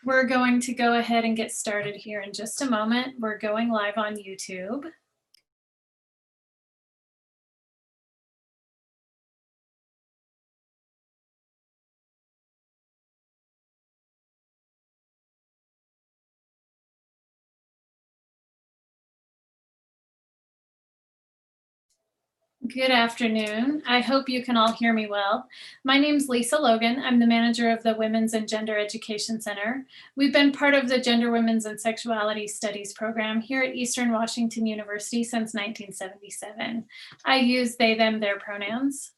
We're going to go ahead and get started here in just a moment. We're going live on YouTube. Good afternoon. I hope you can all hear me well. My name's Lisa Logan. I'm the manager of the Women's and Gender Education Center. We've been part of the Gender, Women's, and Sexuality Studies program here at Eastern Washington University since 1977. I use they, them, their pronouns.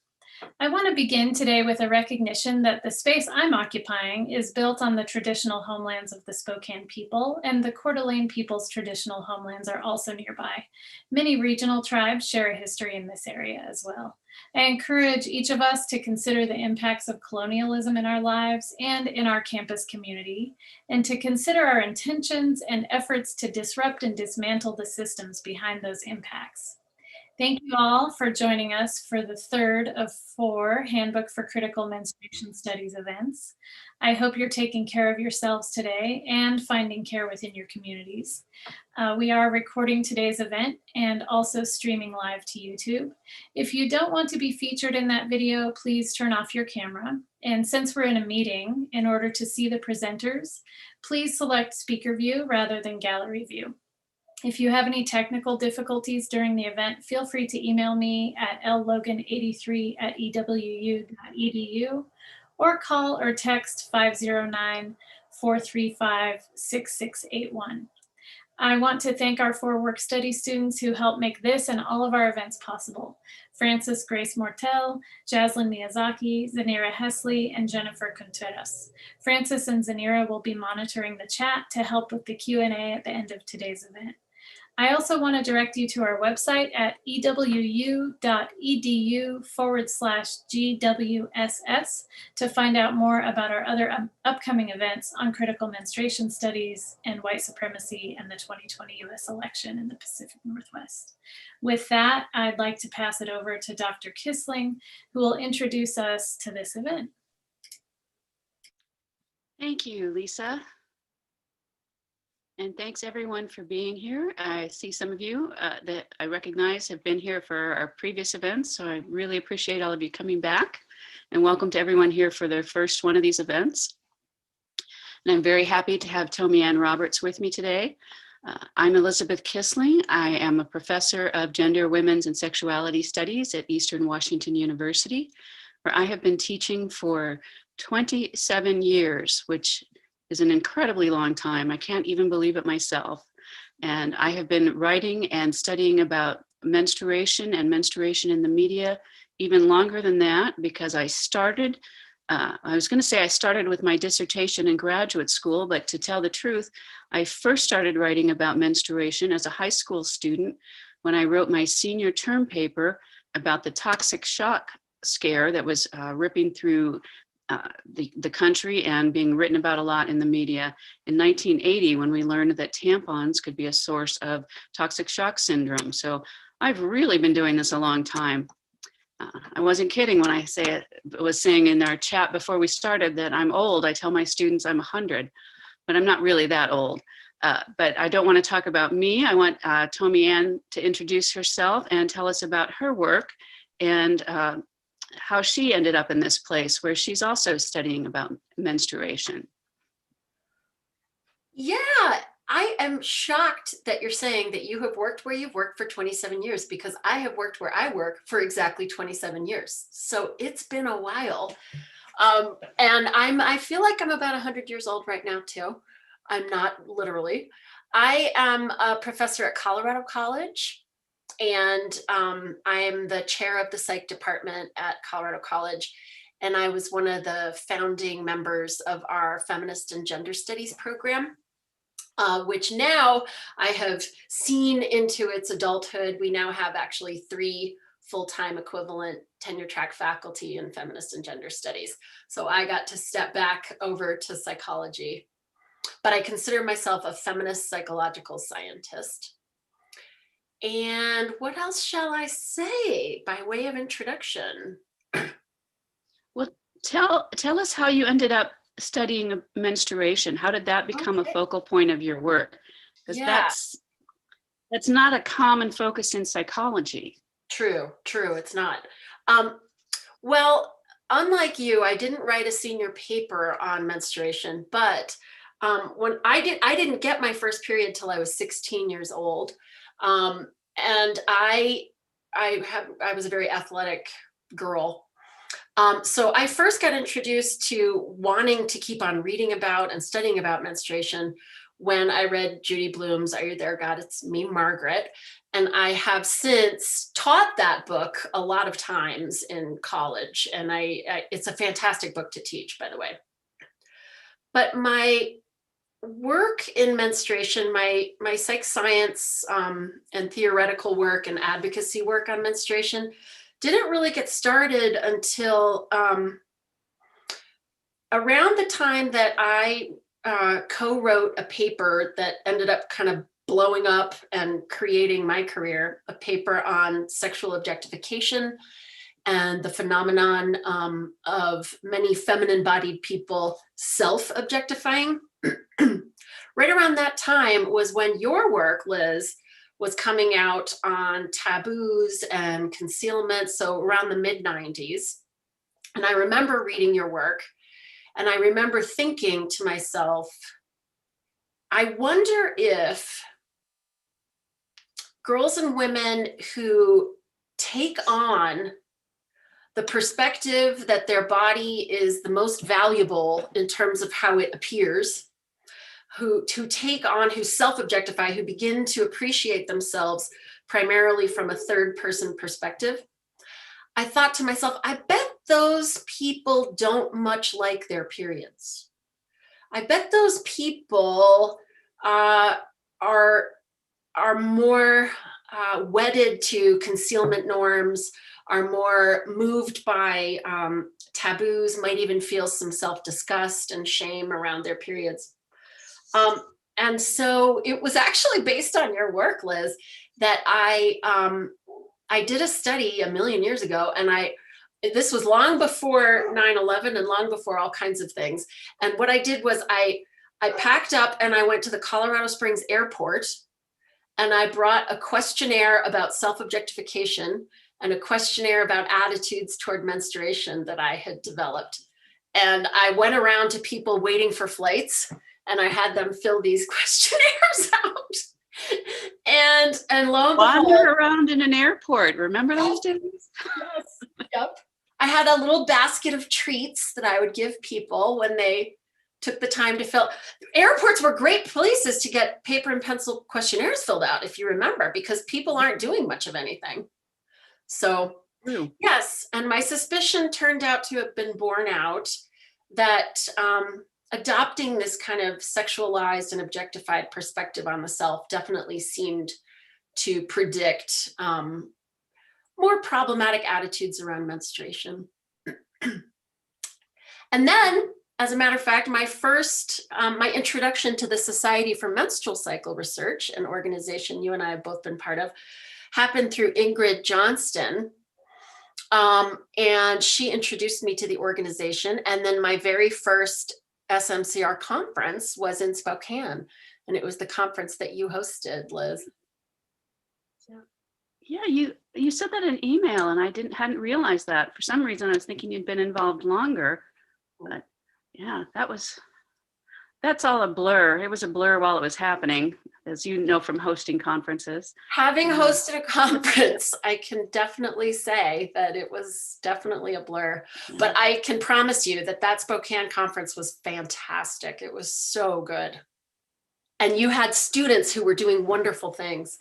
I want to begin today with a recognition that the space I'm occupying is built on the traditional homelands of the Spokane people, and the Coeur d'Alene people's traditional homelands are also nearby. Many regional tribes share a history in this area as well. I encourage each of us to consider the impacts of colonialism in our lives and in our campus community, and to consider our intentions and efforts to disrupt and dismantle the systems behind those impacts. Thank you all for joining us for the third of 4 Handbook for Critical Menstruation Studies events. I hope you're taking care of yourselves today and finding care within your communities. We are recording today's event and also streaming live to YouTube. If you don't want to be featured in that video, please turn off your camera. And since we're in a meeting, in order to see the presenters, please select speaker view rather than gallery view. If you have any technical difficulties during the event, feel free to email me at llogan83@ewu.edu or call or text 509-435-6681. I want to thank our 4 work-study students who helped make this and all of our events possible. Frances Grace Mortel, Jaslyn Miyazaki, Zanira Hesley, and Jennifer Contreras. Frances and Zanira will be monitoring the chat to help with the Q&A at the end of today's event. I also want to direct you to our website at ewu.edu/GWSS to find out more about our other upcoming events on critical menstruation studies and white supremacy and the 2020 US election in the Pacific Northwest. With that, I'd like to pass it over to Dr. Kissling, who will introduce us to this event. Thank you, Lisa. And thanks everyone for being here. I see some of you that I recognize have been here for our previous events, so I really appreciate all of you coming back. And welcome to everyone here for their first one of these events. And I'm very happy to have Tomi Ann Roberts with me today. I'm Elizabeth Kissling. I am a professor of Gender, Women's, and Sexuality Studies at Eastern Washington University, where I have been teaching for 27 years, which is an incredibly long time. I can't even believe it myself. And I have been writing and studying about menstruation and menstruation in the media even longer than that, because I started, I was going to say I started with my dissertation in graduate school, but to tell the truth, I first started writing about menstruation as a high school student when I wrote my senior term paper about the toxic shock scare that was ripping through the country and being written about a lot in the media in 1980, when we learned that tampons could be a source of toxic shock syndrome. So I've really been doing this a long time. I wasn't kidding when I was saying in our chat before we started that I'm old. I tell my students I'm 100, but I'm not really that old. But I don't want to talk about me. I want Tomi Ann to introduce herself and tell us about her work and how she ended up in this place where she's also studying about menstruation. Yeah, I am shocked that you're saying that you have worked where you've worked for 27 years, because I have worked where I work for exactly 27 years. So it's been a while. And I feel like I'm about 100 years old right now too. I'm not literally. I am a professor at Colorado College. And I am the chair of the psych department at Colorado College. And I was one of the founding members of our feminist and gender studies program, which now I have seen into its adulthood. We now have actually 3 full-time equivalent tenure track faculty in feminist and gender studies. So I got to step back over to psychology, but I consider myself a feminist psychological scientist. And what else shall I say by way of introduction? Well, tell us how you ended up studying menstruation? How did that become a Okay. focal point of your work? Because Yeah, that's not a common focus in psychology. true, true. It's not. Um, well, unlike you, I didn't write a senior paper on menstruation, but when I didn't get my first period till I was 16 years old, and I was a very athletic girl. So I first got introduced to wanting to keep on reading about and studying about menstruation when I read Judy Blume's Are You There, God? It's Me, Margaret. And I have since taught that book a lot of times in college. And it's a fantastic book to teach, by the way. But my work in menstruation, my psych science and theoretical work and advocacy work on menstruation didn't really get started until around the time that I co-wrote a paper that ended up kind of blowing up and creating my career, a paper on sexual objectification and the phenomenon of many feminine-bodied people self-objectifying. Right around that time was when your work, Liz, was coming out on taboos and concealment, so around the mid-90s. And I remember reading your work, and I remember thinking to myself, I wonder if girls and women who take on the perspective that their body is the most valuable in terms of how it appears, who self-objectify, who begin to appreciate themselves primarily from a third person perspective. I thought to myself, I bet those people don't much like their periods. I bet those people are more wedded to concealment norms, are more moved by taboos, might even feel some self-disgust and shame around their periods. And so it was actually based on your work, Liz, that I did a study a million years ago, and this was long before 9/11 and long before all kinds of things. And what I did was I packed up and I went to the Colorado Springs airport, and I brought a questionnaire about self-objectification and a questionnaire about attitudes toward menstruation that I had developed. And I went around to people waiting for flights, and I had them fill these questionnaires out. And lo and behold, Wander around in an airport. Remember those days? yes, yep. I had a little basket of treats that I would give people when they took the time to fill. Airports were great places to get paper and pencil questionnaires filled out, if you remember, because people aren't doing much of anything. So True. yes, and my suspicion turned out to have been borne out that adopting this kind of sexualized and objectified perspective on the self definitely seemed to predict more problematic attitudes around menstruation. And then, as a matter of fact, my introduction to the Society for Menstrual Cycle Research, an organization you and I have both been part of, happened through Ingrid Johnston. And she introduced me to the organization. And then my very first SMCR conference was in Spokane. And it was the conference that you hosted, Liz. Yeah, you said that in email, and I hadn't realized that. For some reason, I was thinking you'd been involved longer. But yeah, that's all a blur. It was a blur while it was happening, as you know from hosting conferences. Having hosted a conference, I can definitely say that it was definitely a blur. But I can promise you that Spokane conference was fantastic. It was so good. And you had students who were doing wonderful things.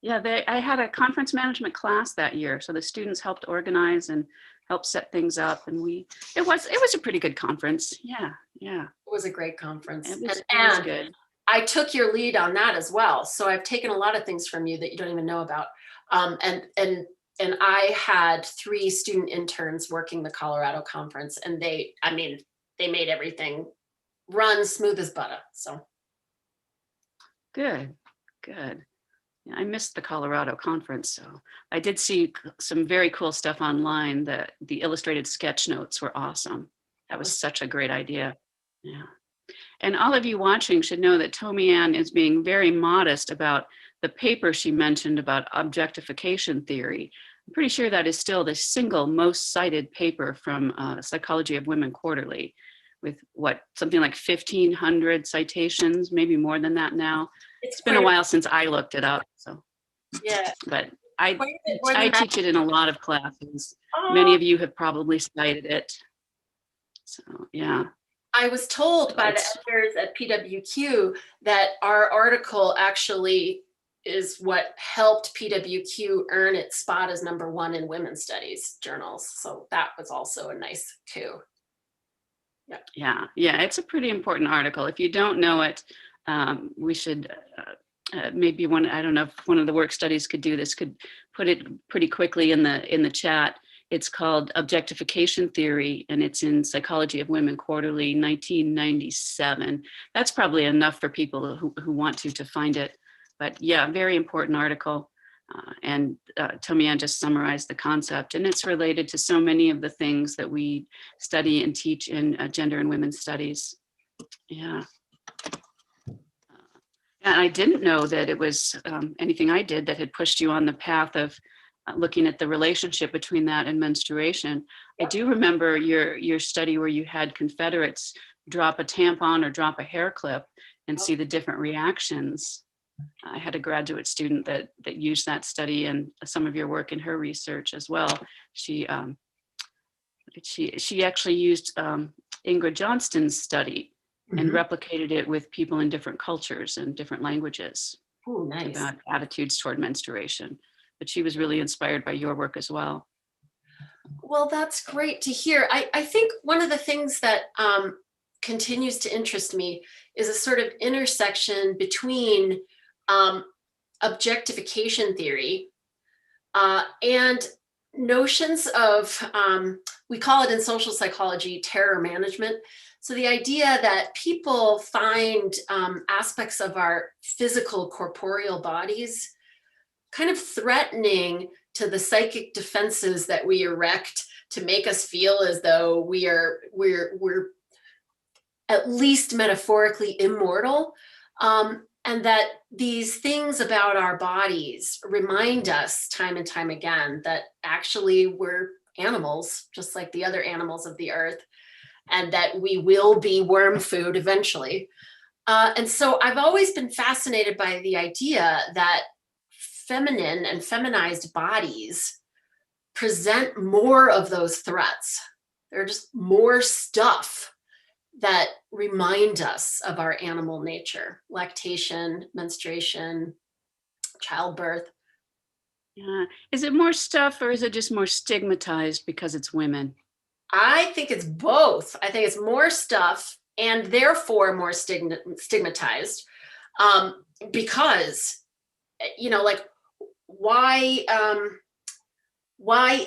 Yeah, I had a conference management class that year, so the students helped organize and help set things up, and it was a pretty good conference. Yeah. It was a great conference. It was good. I took your lead on that as well. So I've taken a lot of things from you that you don't even know about. And I had 3 student interns working the Colorado conference, and they made everything run smooth as butter. So Good. Yeah, I missed the Colorado conference, so I did see some very cool stuff online. The illustrated sketch notes were awesome. That was such a great idea. Yeah. And all of you watching should know that Tomi Ann is being very modest about the paper she mentioned about objectification theory. I'm pretty sure that is still the single most cited paper from Psychology of Women Quarterly, with what, something like 1,500 citations, maybe more than that now. It's been a while since I looked it up. So, Yeah. but I More than that. teach it in a lot of classes. Oh. Many of you have probably cited it. So yeah. I was told by the editors at PWQ that our article actually is what helped PWQ earn its spot as #1 in women's studies journals. So that was also a nice coup. Yeah, it's a pretty important article. If you don't know it, we should maybe I don't know if one of the work studies could do this, could put it pretty quickly in the chat. It's called Objectification Theory, and it's in Psychology of Women Quarterly, 1997. That's probably enough for people who want to find it. But yeah, very important article. And Tomi Ann just summarized the concept, and it's related to so many of the things that we study and teach in gender and women's studies. Yeah. And I didn't know that it was anything I did that had pushed you on the path of looking at the relationship between that and menstruation. I do remember your study where you had Confederates drop a tampon or drop a hair clip and see the different reactions. I had a graduate student that used that study and some of your work in her research as well. She actually used Ingrid Johnston's study and replicated it with people in different cultures and different languages. Ooh, nice. About attitudes toward menstruation. But she was really inspired by your work as well. Well, that's great to hear. I think one of the things that continues to interest me is a sort of intersection between objectification theory and notions of, we call it in social psychology, terror management. So the idea that people find aspects of our physical corporeal bodies kind of threatening to the psychic defenses that we erect to make us feel as though we're at least metaphorically immortal. And that these things about our bodies remind us time and time again that actually we're animals, just like the other animals of the earth, and that we will be worm food eventually. And so I've always been fascinated by the idea that feminine and feminized bodies present more of those threats. There are just more stuff that remind us of our animal nature: lactation, menstruation, childbirth. Yeah. Is it more stuff, or is it just more stigmatized because it's women? I think it's both. I think it's more stuff and therefore more stigmatized, because, like, why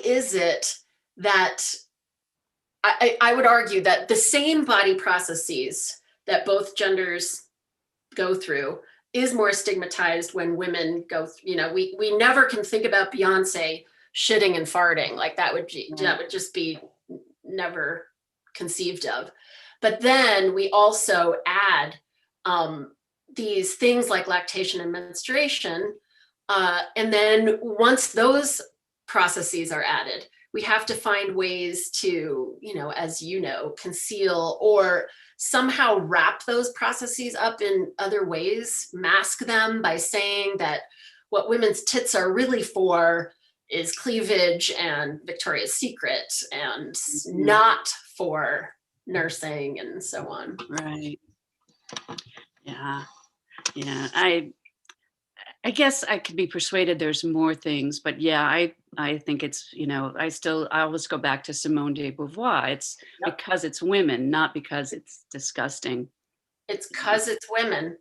is it that I would argue that the same body processes that both genders go through is more stigmatized when women go we never can think about Beyonce shitting and farting. Like that would just be never conceived of. But then we also add these things like lactation and menstruation. And then once those processes are added, we have to find ways to, as conceal or somehow wrap those processes up in other ways, mask them by saying that what women's tits are really for is cleavage and Victoria's Secret and not for nursing and so on. Right. Yeah. Yeah. I guess I could be persuaded there's more things, but yeah, I think it's, I always go back to Simone de Beauvoir. It's because it's women, not because it's disgusting. It's because it's women.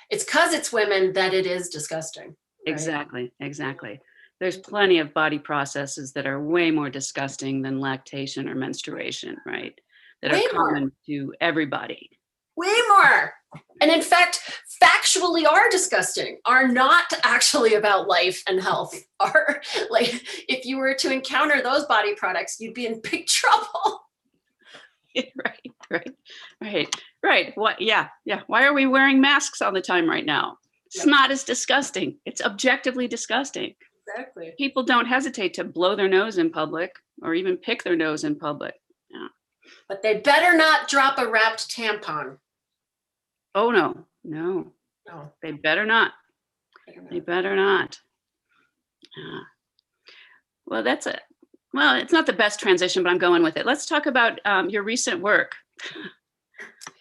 It's because it's women that it is disgusting. Right? Exactly. There's plenty of body processes that are way more disgusting than lactation or menstruation, right? That Way are common to everybody. Way more. And in fact, factually are disgusting, are not actually about life and health. Are like, if you were to encounter those body products, you'd be in big trouble. Right. Right. What? Yeah. Why are we wearing masks all the time right now? It's not as disgusting. It's objectively disgusting. Exactly. People don't hesitate to blow their nose in public or even pick their nose in public. Yeah. But they better not drop a wrapped tampon. Oh, no. No, They better not. better They not. better not. Well, it's not the best transition, but I'm going with it. Let's talk about your recent work.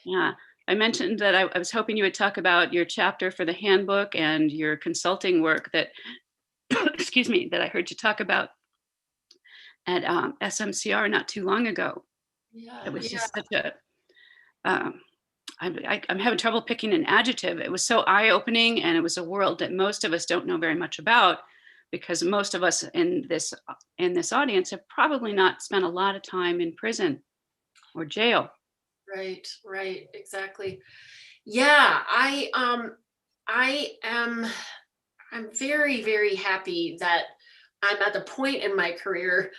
Yeah, I mentioned that I was hoping you would talk about your chapter for the handbook and your consulting work that, excuse me, that I heard you talk about at SMCR not too long ago. Yeah, It was just such a, I'm having trouble picking an adjective. It was so eye-opening, and it was a world that most of us don't know very much about, because most of us in this audience have probably not spent a lot of time in prison or jail. right, exactly. Yeah, I'm very, very happy that I'm at the point in my career,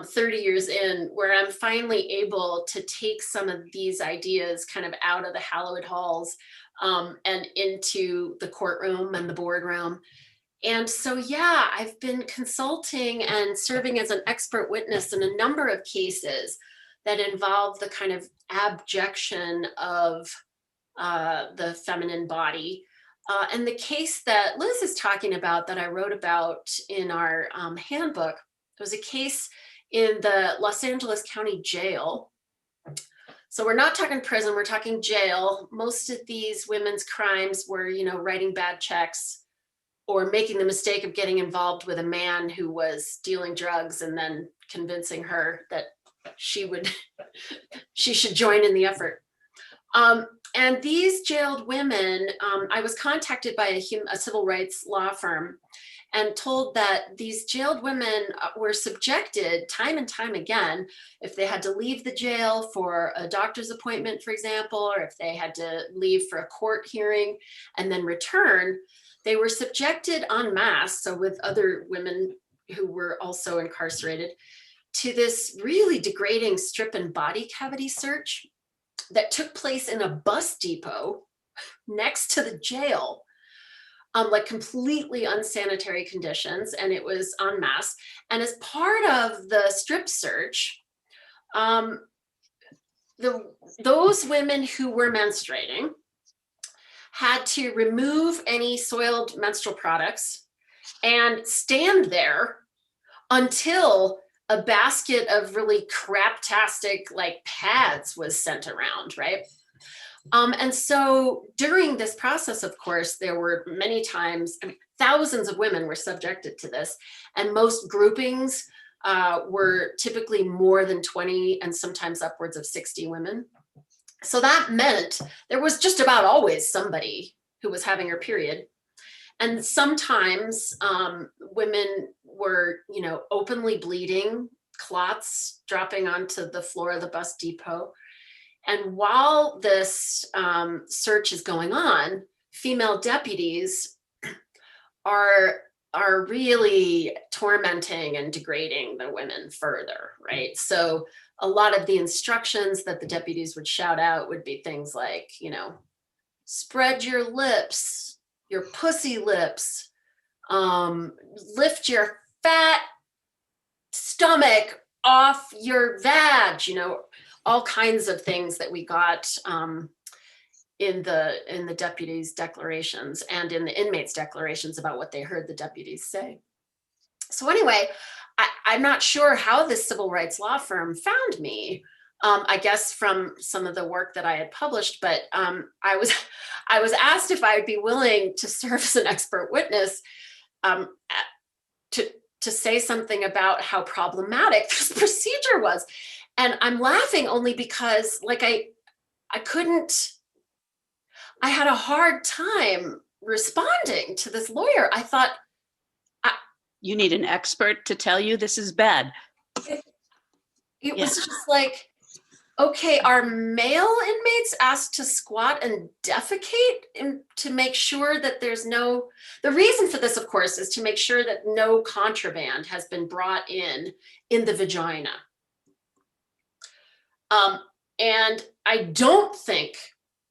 30 years in, where I'm finally able to take some of these ideas kind of out of the hallowed halls, and into the courtroom and the boardroom. And so, yeah, I've been consulting and serving as an expert witness in a number of cases that involve the kind of abjection of the feminine body. And the case that Liz is talking about, that I wrote about in our handbook, was a case in the Los Angeles County Jail. So we're not talking prison, we're talking jail. Most of these women's crimes were, writing bad checks or making the mistake of getting involved with a man who was dealing drugs and then convincing her that she should join in the effort. And these jailed women, I was contacted by a civil rights law firm and told that these jailed women were subjected time and time again, if they had to leave the jail for a doctor's appointment, for example, or if they had to leave for a court hearing and then return, they were subjected en masse, so with other women who were also incarcerated, to this really degrading strip and body cavity search that took place in a bus depot next to the jail, like completely unsanitary conditions, and it was en masse. And as part of the strip search, those women who were menstruating had to remove any soiled menstrual products and stand there until a basket of really craptastic like pads was sent around, right? And so during this process, of course, there were many times, thousands of women were subjected to this, and most groupings were typically more than 20 and sometimes upwards of 60 women. So that meant there was just about always somebody who was having her period. And sometimes women were, openly bleeding, clots dropping onto the floor of the bus depot. And while this search is going on, female deputies are really tormenting and degrading the women further, right? So a lot of the instructions that the deputies would shout out would be things like, spread your lips, your pussy lips, lift your fat stomach off your vag, all kinds of things that we got in the deputies' declarations and in the inmates' declarations about what they heard the deputies say. So anyway, I'm not sure how this civil rights law firm found me. I guess from some of the work that I had published, but I was asked if I would be willing to serve as an expert witness to say something about how problematic this procedure was. And I'm laughing only because I had a hard time responding to this lawyer. I thought, you need an expert to tell you this is bad. It was just like, okay, are male inmates asked to squat and defecate to make sure that the reason for this, of course, is to make sure that no contraband has been brought in the vagina. And I don't think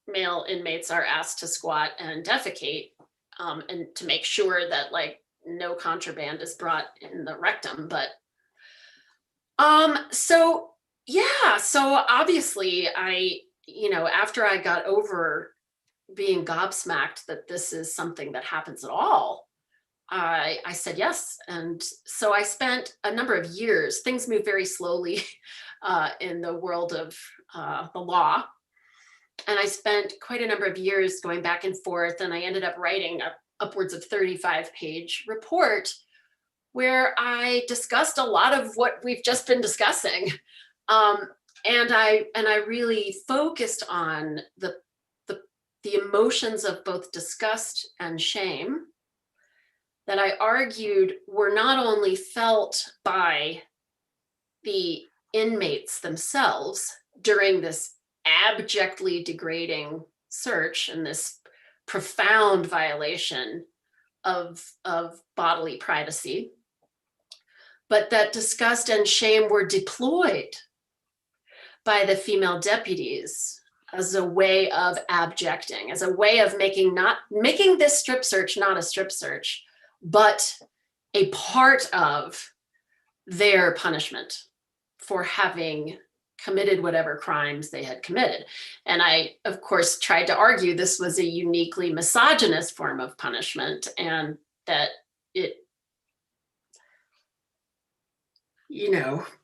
male inmates are asked to squat and defecate, and to make sure that like no contraband is brought in the rectum. But so yeah, so obviously after I got over being gobsmacked that this is something that happens at all, I said yes. And so I spent a number of years, things move very slowly in the world of the law. And I spent quite a number of years going back and forth, and I ended up writing upwards of 35-page report where I discussed a lot of what we've just been discussing. And I really focused on the emotions of both disgust and shame that I argued were not only felt by the inmates themselves during this abjectly degrading search and this profound violation of bodily privacy, but that disgust and shame were deployed by the female deputies as a way of abjecting, as a way of making this strip search not a strip search, but a part of their punishment for having committed whatever crimes they had committed. And I, of course, tried to argue this was a uniquely misogynist form of punishment, and that it,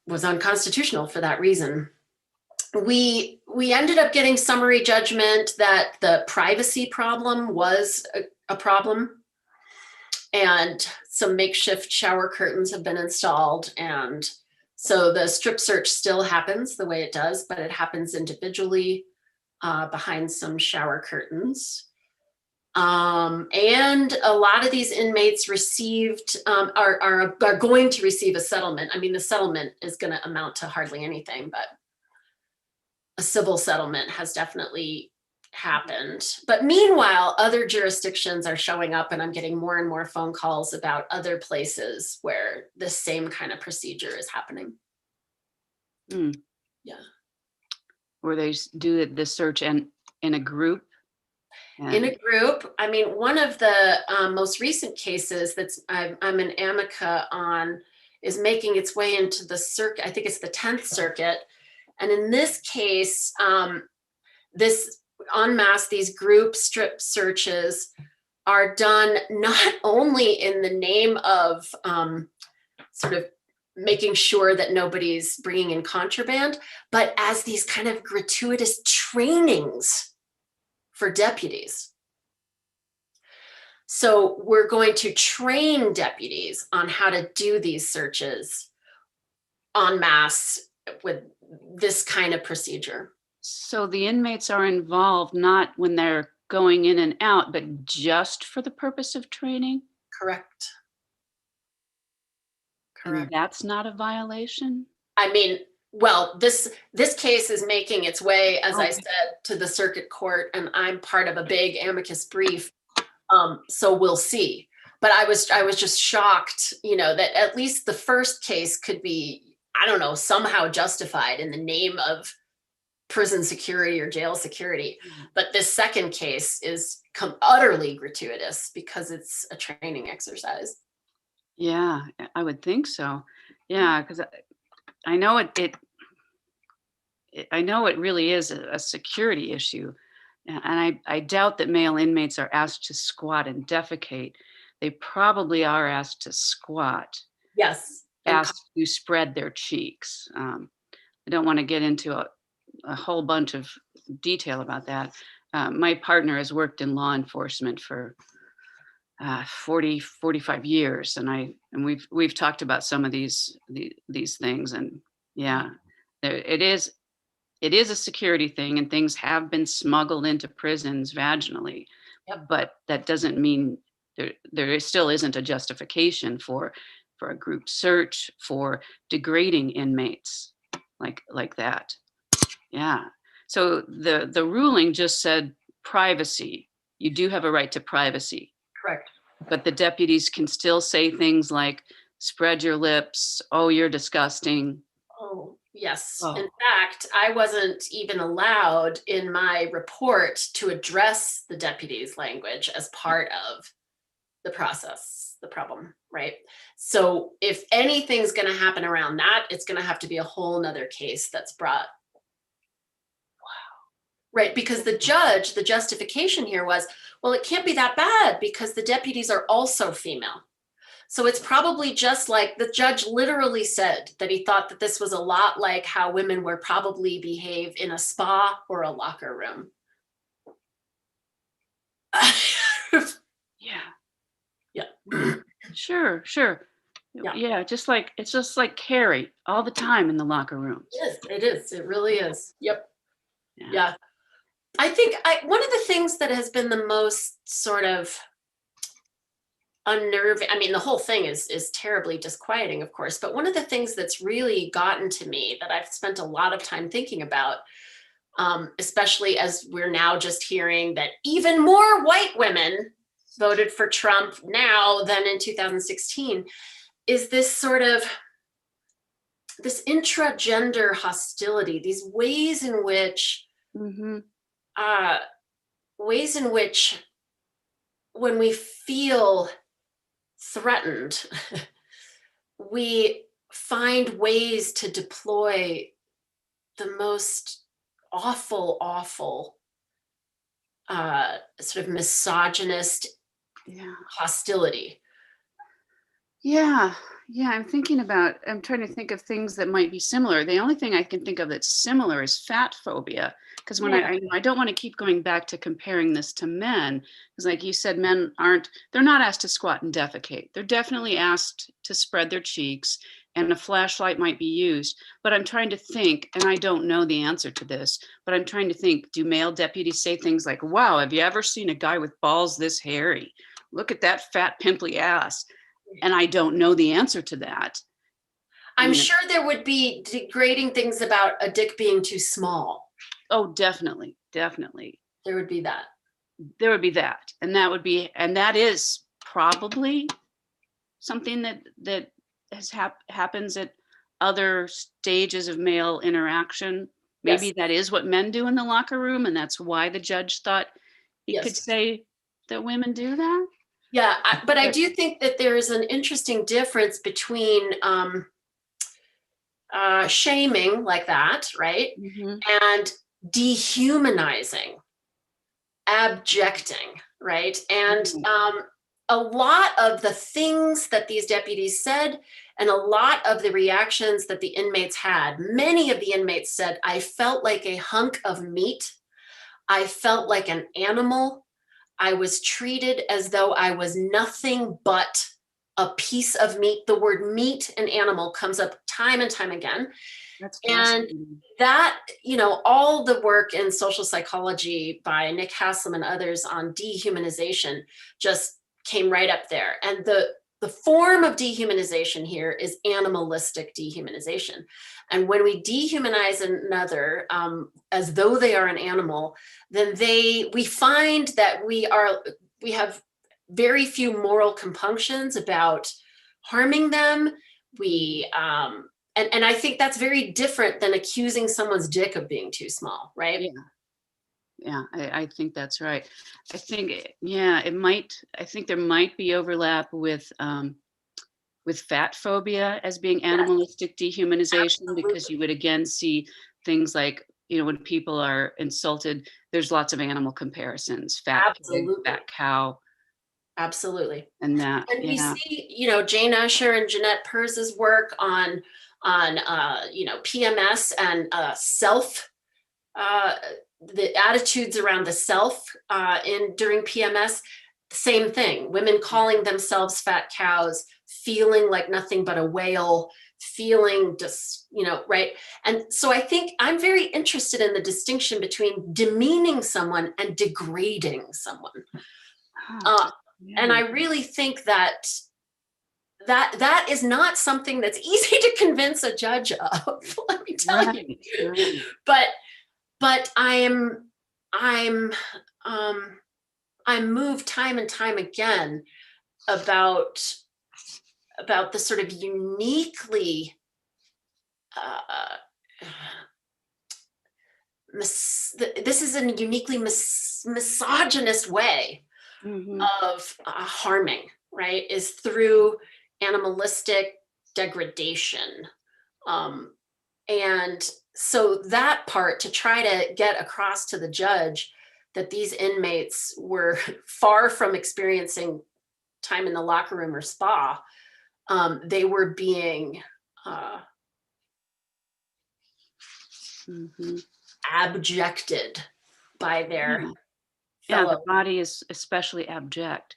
was unconstitutional for that reason. We ended up getting summary judgment that the privacy problem was a problem, and some makeshift shower curtains have been installed. And so the strip search still happens the way it does, but it happens individually behind some shower curtains. And a lot of these inmates are going to receive a settlement. I mean, the settlement is going to amount to hardly anything, but a civil settlement has definitely happened. But meanwhile, other jurisdictions are showing up, and I'm getting more and more phone calls about other places where the same kind of procedure is happening. Mm. Yeah. Where they do the search in a group? In a group. I mean, one of the most recent cases I'm an amica on is making its way into the circuit. I think it's the 10th Circuit. And in this case, this en masse, these group strip searches are done not only in the name of sort of making sure that nobody's bringing in contraband, but as these kind of gratuitous trainings for deputies. So we're going to train deputies on how to do these searches en masse with this kind of procedure. So the inmates are involved not when they're going in and out, but just for the purpose of training? Correct. And that's not a violation? I mean, well, this case is making its way, as I said, to the circuit court, and I'm part of a big amicus brief. So we'll see. But I was just shocked, that at least the first case could be, I don't know, somehow justified in the name of prison security or jail security. But this second case is utterly gratuitous because it's a training exercise. Yeah, I would think so. Yeah, because I know I know it really is a security issue. And I doubt that male inmates are asked to squat and defecate. They probably are asked to squat. Yes. Asked to spread their cheeks. I don't want to get into a whole bunch of detail about that. My partner has worked in law enforcement for 45 years, and we've talked about some of these things, and yeah, it is a security thing, and things have been smuggled into prisons vaginally. Yep. But that doesn't mean there still isn't a justification for a group search for degrading inmates like that. Yeah. So the ruling just said privacy. You do have a right to privacy. Correct. But the deputies can still say things like, spread your lips, oh, you're disgusting. Oh, Yes. Oh. In fact, I wasn't even allowed in my report to address the deputy's language as part of the process, the problem, right? So if anything's going to happen around that, it's going to have to be a whole nother case that's brought. Right, because the judge, the justification here was, well, it can't be that bad because the deputies are also female. So it's probably just like the judge literally said that he thought that this was a lot like how women would probably behave in a spa or a locker room. Yeah. Yeah. Sure, sure. Yeah. Yeah, just like it's just like Carrie all the time in the locker rooms. It is. It is. It really is. Yep. Yeah. Yeah. I think one of the things that has been the most sort of unnerving, I mean, the whole thing is terribly disquieting, of course, but one of the things that's really gotten to me that I've spent a lot of time thinking about, especially as we're now just hearing that even more white women voted for Trump now than in 2016, is this sort of this intragender hostility, these ways in which Mm-hmm. ways in which when we feel threatened, we find ways to deploy the most awful, sort of misogynist Yeah. hostility. Yeah. Yeah. I'm trying to think of things that might be similar. The only thing I can think of that's similar is fat phobia. Because when Yeah. I don't want to keep going back to comparing this to men, because like you said, they're not asked to squat and defecate. They're definitely asked to spread their cheeks and a flashlight might be used. But I'm trying to think, and I don't know the answer to this, but I'm trying to think, do male deputies say things like, wow, have you ever seen a guy with balls this hairy? Look at that fat, pimply ass. And I don't know the answer to that. I'm You know, sure there would be degrading things about a dick being too small. oh, definitely, definitely. There would be that. There would be that. And that is probably something that happens at other stages of male interaction. Maybe Yes. that is what men do in the locker room, and that's why the judge thought he could Yes. say that women do that. Yeah. But I But do think that there is an interesting difference between shaming like that, right? mhm, And dehumanizing, abjecting, right? And mhm, a lot of the things that these deputies said and a lot of the reactions that the inmates had, many of the inmates said, I felt like a hunk of meat. I felt like an animal. I was treated as though I was nothing but a piece of meat. The word meat and animal comes up time and time again. that's And fascinating. that, all the work in social psychology by Nick Haslam and others on dehumanization just came right up there. And the form of dehumanization here is animalistic dehumanization. And when we dehumanize another as though they are an animal, then we find that we have very few moral compunctions about harming them. We and I think that's very different than accusing someone's dick of being too small, right? Yeah. Yeah, I think that's right. I think, yeah, I think there might be overlap with fat phobia as being Yes, animalistic dehumanization, because absolutely. you would again see things like, when people are insulted, there's lots of animal comparisons, fat pig, Absolutely. fat cow, Absolutely. and that, And we yeah. see, Jane Usher and Jeanette Perz's work on PMS and self, uh, the attitudes around the self in during PMS. Same thing. Women calling themselves fat cows, feeling like nothing but a whale, feeling just, right. And so I think I'm very interested in the distinction between demeaning someone and degrading someone. Huh, Uh, and yeah. I really think that is not something that's easy to convince a judge of. Let me tell you. Right, right. But I'm I'm moved time and time again about the sort of uniquely this is a uniquely misogynist way of harming, right, is through animalistic degradation. And so that part, to try to get across to the judge that these inmates were far from experiencing time in the locker room or spa, they were being abjected by their Yeah, fellow. the body is especially abject.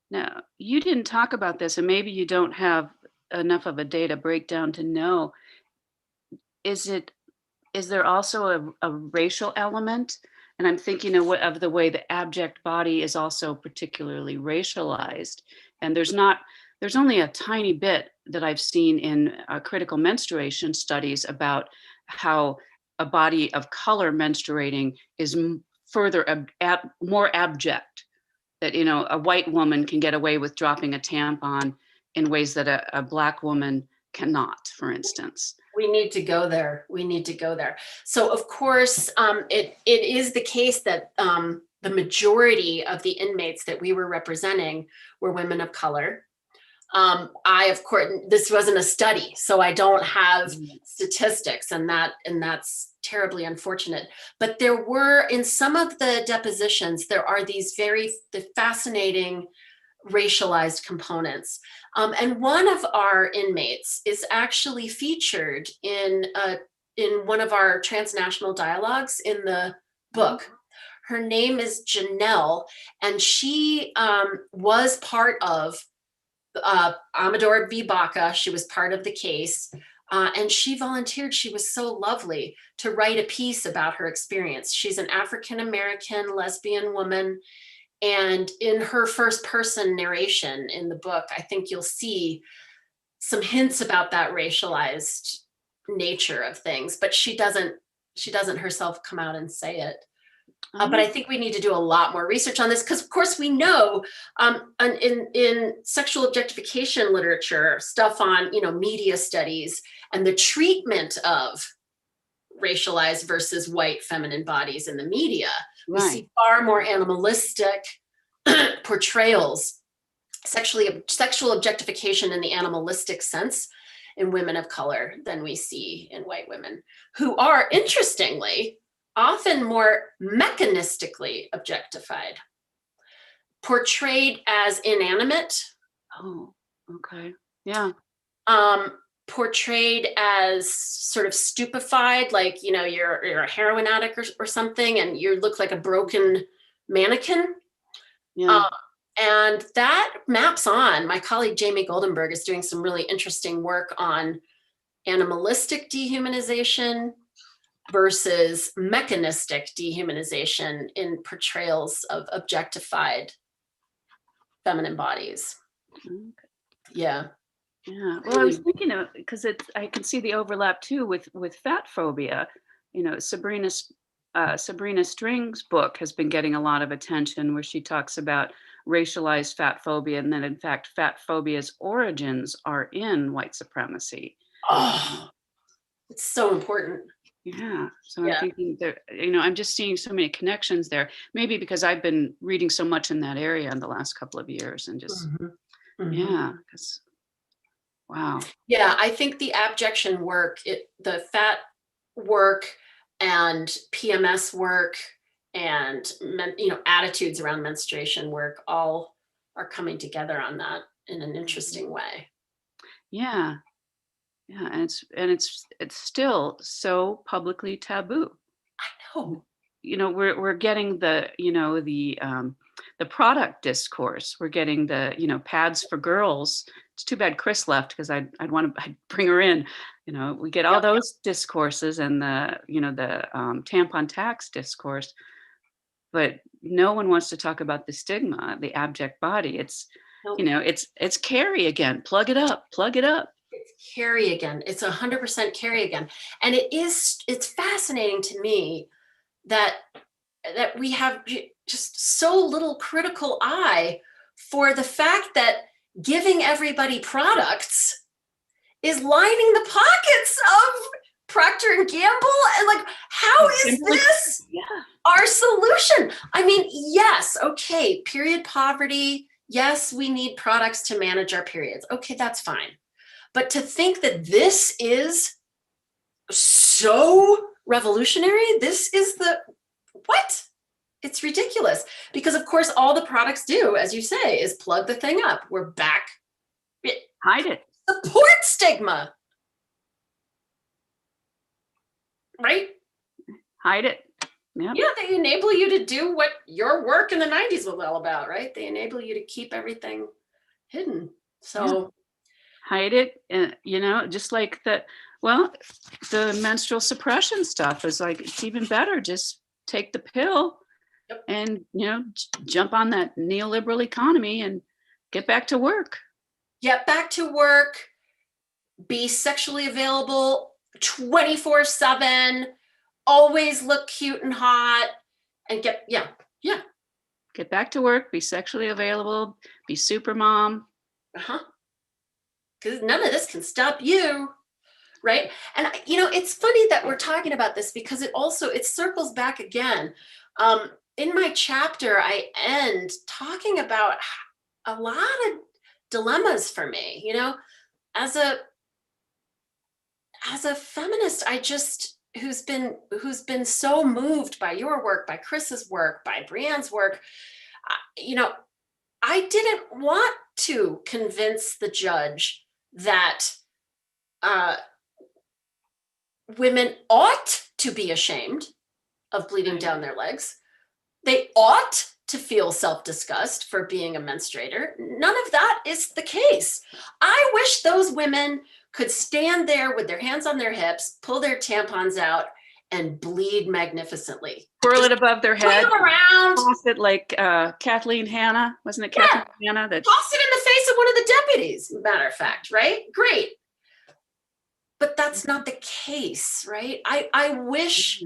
Now, you didn't talk about this, and maybe you don't have enough of a data breakdown to know. Is there also a racial element? And I'm thinking of the way the abject body is also particularly racialized. And there's only a tiny bit that I've seen in critical menstruation studies about how a body of color menstruating is further more abject. That a white woman can get away with dropping a tampon in ways that a black woman cannot, for instance. We need to go there. We need to go there. So, of course, it is the case that the majority of the inmates that we were representing were women of color. Of course, this wasn't a study, so I don't have statistics, and that's terribly unfortunate. But there were, in some of the depositions, there are these the fascinating racialized components. And one of our inmates is actually featured in one of our transnational dialogues in the book. Her name is Janelle, and she was part of Amador v. Baca. She was part of the case. And she volunteered. She was so lovely to write a piece about her experience. She's an African-American lesbian woman. And in her first person narration in the book, I think you'll see some hints about that racialized nature of things, but she doesn't herself come out and say it. But I think we need to do a lot more research on this, because of course we know in sexual objectification literature, stuff on media studies and the treatment of racialized versus white feminine bodies in the media, we see far more animalistic portrayals, sexual objectification in the animalistic sense in women of color than we see in white women, who are, interestingly, often more mechanistically objectified, portrayed as inanimate. Oh, okay. Yeah. Portrayed as sort of stupefied, like you're a heroin addict or something, and you look like a broken mannequin. Yeah. And that maps on. My colleague Jamie Goldenberg is doing some really interesting work on animalistic dehumanization versus mechanistic dehumanization in portrayals of objectified feminine bodies. Okay. Yeah. Yeah. Well, I was thinking because I can see the overlap too with fat phobia. Sabrina String's book has been getting a lot of attention, where she talks about racialized fat phobia, and that in fact fat phobia's origins are in white supremacy. Oh, it's so important. Yeah. So I'm thinking that, I'm just seeing so many connections there. Maybe because I've been reading so much in that area in the last couple of years, and just yeah, because wow. Yeah, I think the abjection work, the fat work and PMS work and attitudes around menstruation work all are coming together on that in an interesting way. Yeah. Yeah, and it's still so publicly taboo. I know. We're getting the product discourse. We're getting the pads for girls. It's too bad Chris left, because I'd bring her in. We get all those discourses, and the tampon tax discourse, but no one wants to talk about the stigma, the abject body. It's it's Carrie again. Plug it up. It's Carrie again. It's 100% Carrie again. And it's fascinating to me that we have just so little critical eye for the fact that giving everybody products is lining the pockets of Procter and Gamble, and like, how is Kimberly- this Yeah. our solution? I mean, yes, okay, period poverty. Yes, we need products to manage our periods. Okay, that's fine. But to think that this is so revolutionary, this is the what? It's ridiculous. Because of course, all the products do, as you say, is plug the thing up. We're back. Hide it. Support stigma. Right? Hide it. Yep. Yeah, they enable you to do what your work in the 90s was all about, right? They enable you to keep everything hidden. So Hide it. You know, just like the menstrual suppression stuff is like, it's even better. Just take the pill. Yep. And, you know, jump on that neoliberal economy and get back to work. get back to work, be sexually available 24/7, always look cute and hot, and get Get back to work, be sexually available, be super mom. because none of this can stop you, right? And it's funny that we're talking about this because it circles back again. In my chapter, I end talking about a lot of dilemmas for me. As a feminist, who's been so moved by your work, by Chris's work, by Brianne's work, I didn't want to convince the judge that women ought to be ashamed of bleeding down their legs. They ought to feel self-disgust for being a menstruator. None of that is the case. I wish those women could stand there with their hands on their hips, pull their tampons out, and bleed magnificently. Twirl it above their Swing head. them around. Toss it like Kathleen Hanna. Wasn't it Kathleen Hanna? That Toss it in the face of one of the deputies, matter of fact, right? Great. But that's not the case, right? I wish,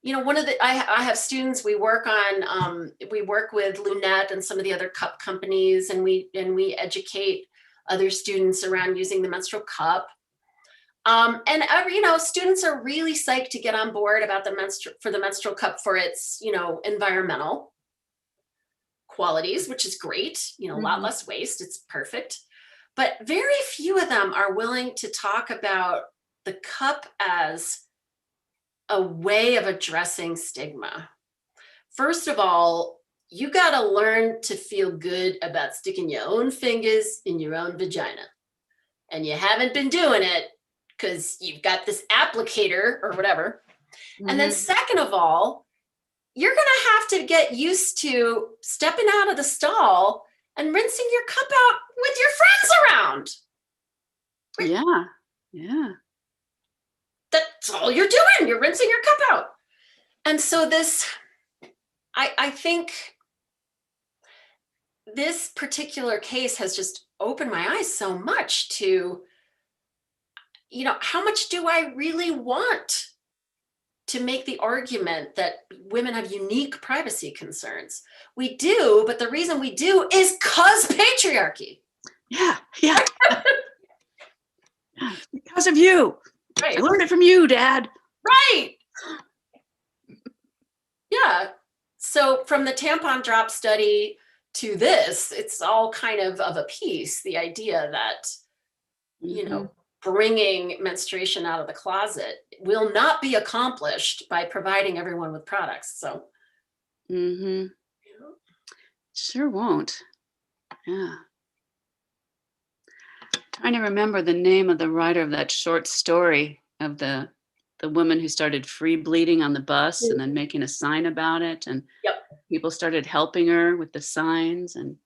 I have students, we work with Lunette and some of the other cup companies, and we educate other students around using the menstrual cup. Students are really psyched to get on board about the menstrual cup for its, environmental qualities, which is great, a lot less waste, it's perfect. But very few of them are willing to talk about the cup as a way of addressing stigma. First of all, you got to learn to feel good about sticking your own fingers in your own vagina. And you haven't been doing it because you've got this applicator or whatever. And then second of all, you're going to have to get used to stepping out of the stall and rinsing your cup out with your friends around. Yeah. That's all you're doing. You're rinsing your cup out. And so I think this particular case has just opened my eyes so much to, how much do I really want to make the argument that women have unique privacy concerns? We do, but the reason we do is because patriarchy. Yeah. Because of you. Right. I learned it from you, Dad. Right. Yeah. So from the tampon drop study to this, it's all kind of a piece. The idea that, bringing menstruation out of the closet will not be accomplished by providing everyone with products. So. Sure won't. Yeah. Trying to remember the name of the writer of that short story of the woman who started free bleeding on the bus and then making a sign about it, and people started helping her with the signs, and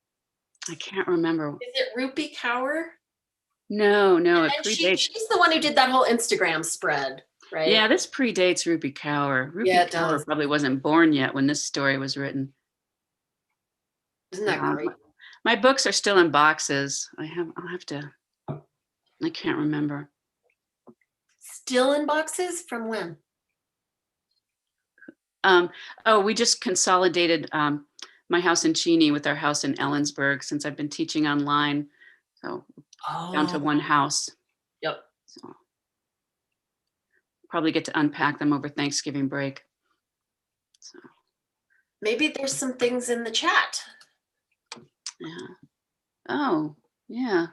I can't remember. Is it Rupi Kaur? No, it And predates. She's the one who did that whole Instagram spread, right? Yeah, this predates Rupi Kaur. Rupi Kaur probably wasn't born yet when this story was written. Isn't that great? My books are still in boxes. I'll have to. I can't remember. Still in boxes? From when? We just consolidated my house in Cheney with our house in Ellensburg since I've been teaching online. So down to one house. Yep. So. probably get to unpack them over Thanksgiving break. So, Maybe there's some things in the chat. yeah. Oh, yeah.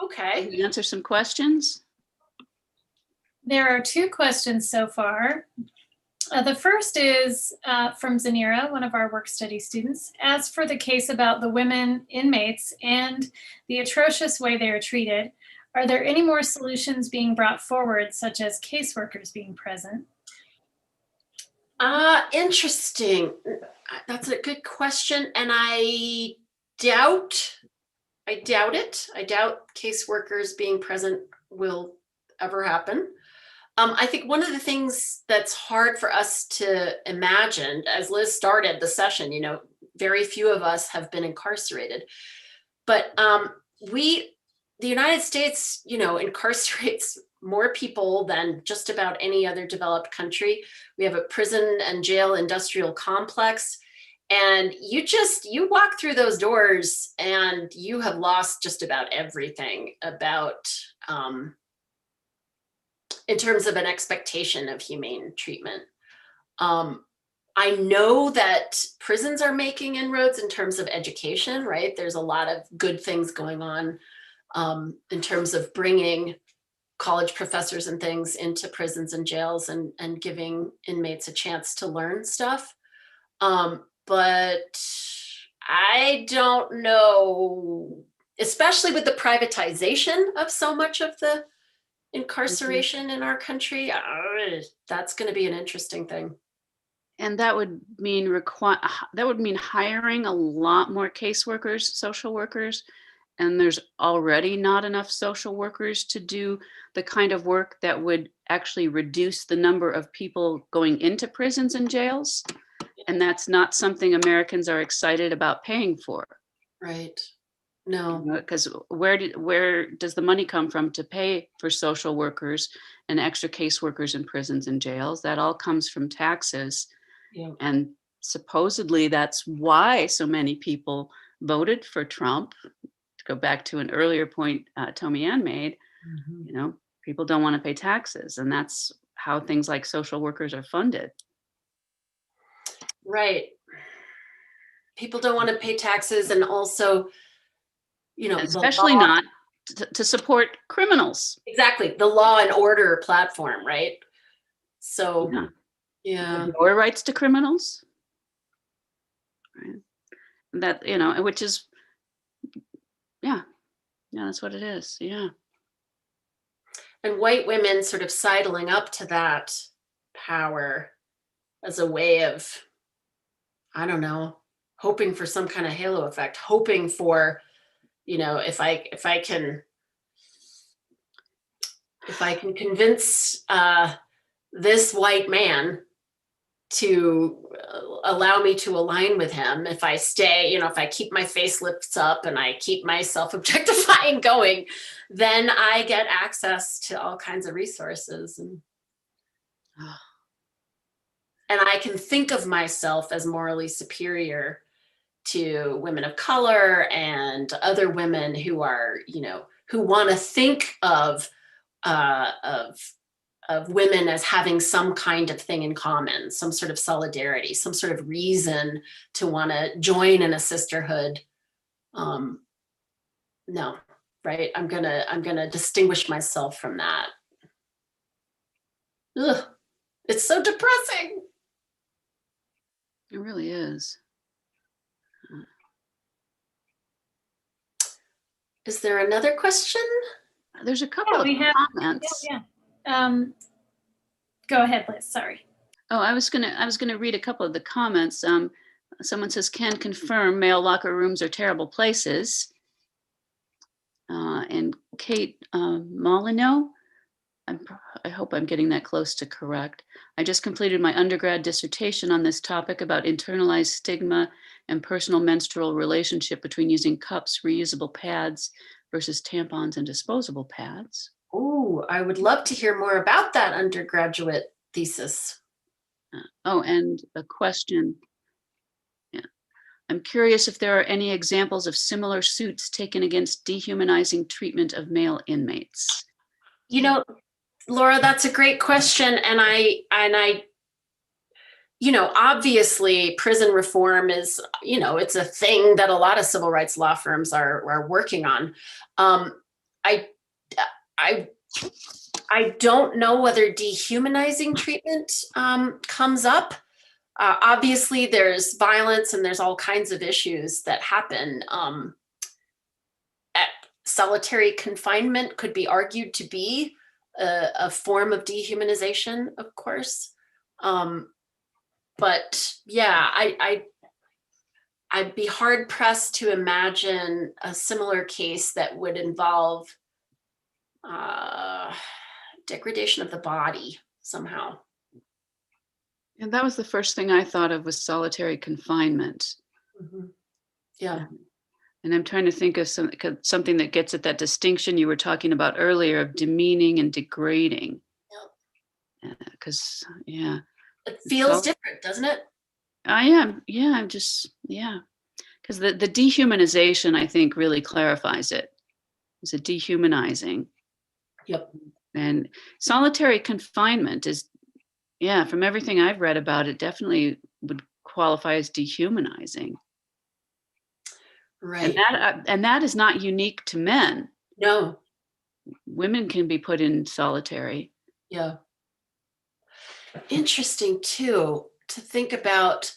Okay. Can we answer some questions? There are 2 questions so far. The first is from Zanira, one of our work study students. As for the case about the women inmates and the atrocious way they are treated, are there any more solutions being brought forward, such as caseworkers being present? Interesting. That's a good question. And I doubt it. I doubt caseworkers being present will ever happen. I think one of the things that's hard for us to imagine, as Liz started the session, you know, very few of us have been incarcerated, but the United States, you know, incarcerates more people than just about any other developed country. We have a prison and jail industrial complex. And you walk through those doors and you have lost just about everything about, in terms of an expectation of humane treatment. I know that prisons are making inroads in terms of education, right? There's a lot of good things going on in terms of bringing college professors and things into prisons and jails and giving inmates a chance to learn stuff. But I don't know, especially with the privatization of so much of the incarceration in our country, that's going to be an interesting thing. And that would mean hiring a lot more caseworkers, social workers, and there's already not enough social workers to do the kind of work that would actually reduce the number of people going into prisons and jails. And that's not something Americans are excited about paying for. Right. No. Because where does the money come from to pay for social workers and extra caseworkers in prisons and jails? That all comes from taxes. Yeah. And supposedly that's why so many people voted for Trump. To go back to an earlier point Tommy Ann made, you know, people don't want to pay taxes, and that's how things like social workers are funded. Right. People don't want to pay taxes, and also, you know, especially not to support criminals. Exactly. The law and order platform, right? So, yeah. Lower rights to criminals. Right. That, you know, which is, yeah, that's what it is. Yeah. And white women sort of sidling up to that power as a way of, I don't know, hoping for some kind of halo effect, hoping for, you know, if I can convince this white man to allow me to align with him, if I stay, you know, if I keep my facelifts up and I keep my self-objectifying going, then I get access to all kinds of resources. And I can think of myself as morally superior to women of color and other women who are, you know, who want to think of women as having some kind of thing in common, some sort of solidarity, some sort of reason to want to join in a sisterhood. No, right? I'm gonna distinguish myself from that. Ugh, it's so depressing. It really is. Is there another question? There's a couple of comments. Go ahead, Liz. Sorry. Oh, I was gonna read a couple of the comments. Someone says, "Can confirm male locker rooms are terrible places." And Kate Molyneux, I hope I'm getting that close to correct. "I just completed my undergrad dissertation on this topic about internalized stigma and personal menstrual relationship between using cups, reusable pads versus tampons and disposable pads." Oh, I would love to hear more about that undergraduate thesis. Oh, and a question. Yeah. "I'm curious if there are any examples of similar suits taken against dehumanizing treatment of male inmates." You know, Laura, that's a great question. And I, obviously prison reform is, it's a thing that a lot of civil rights law firms are working on. I, I, I don't know whether dehumanizing treatment comes up. Obviously, there's violence and there's all kinds of issues that happen. Solitary confinement could be argued to be a form of dehumanization, of course. But yeah, I'd be hard pressed to imagine a similar case that would involve degradation of the body somehow. And that was the first thing I thought of, was solitary confinement. Mm-hmm. Yeah. And I'm trying to think of something that gets at that distinction you were talking about earlier of demeaning and degrading. Because, yeah. It feels different, doesn't it? I am. Yeah, I'm just, yeah. Because the dehumanization, I think, really clarifies it. It's a dehumanizing. Yep. And solitary confinement is, yeah, from everything I've read about it, definitely would qualify as dehumanizing. Right. And that is not unique to men. No. Women can be put in solitary. Yeah. Interesting too, to think about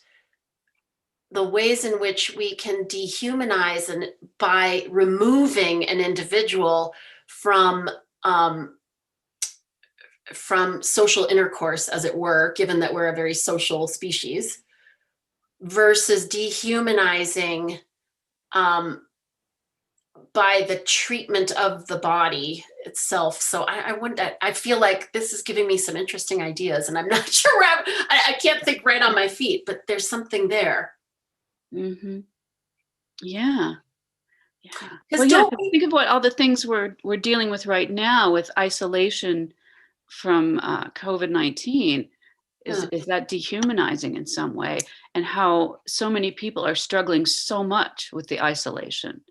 the ways in which we can dehumanize and by removing an individual from social intercourse, as it were, given that we're a very social species, versus dehumanizing by the treatment of the body itself. So I feel like this is giving me some interesting ideas, and I'm not sure where I can't think right on my feet, but there's something there. Mm-hmm. Yeah. Yeah. Well, think of what all the things we're dealing with right now with isolation from COVID-19. Is that dehumanizing in some way, and how so many people are struggling so much with the isolation.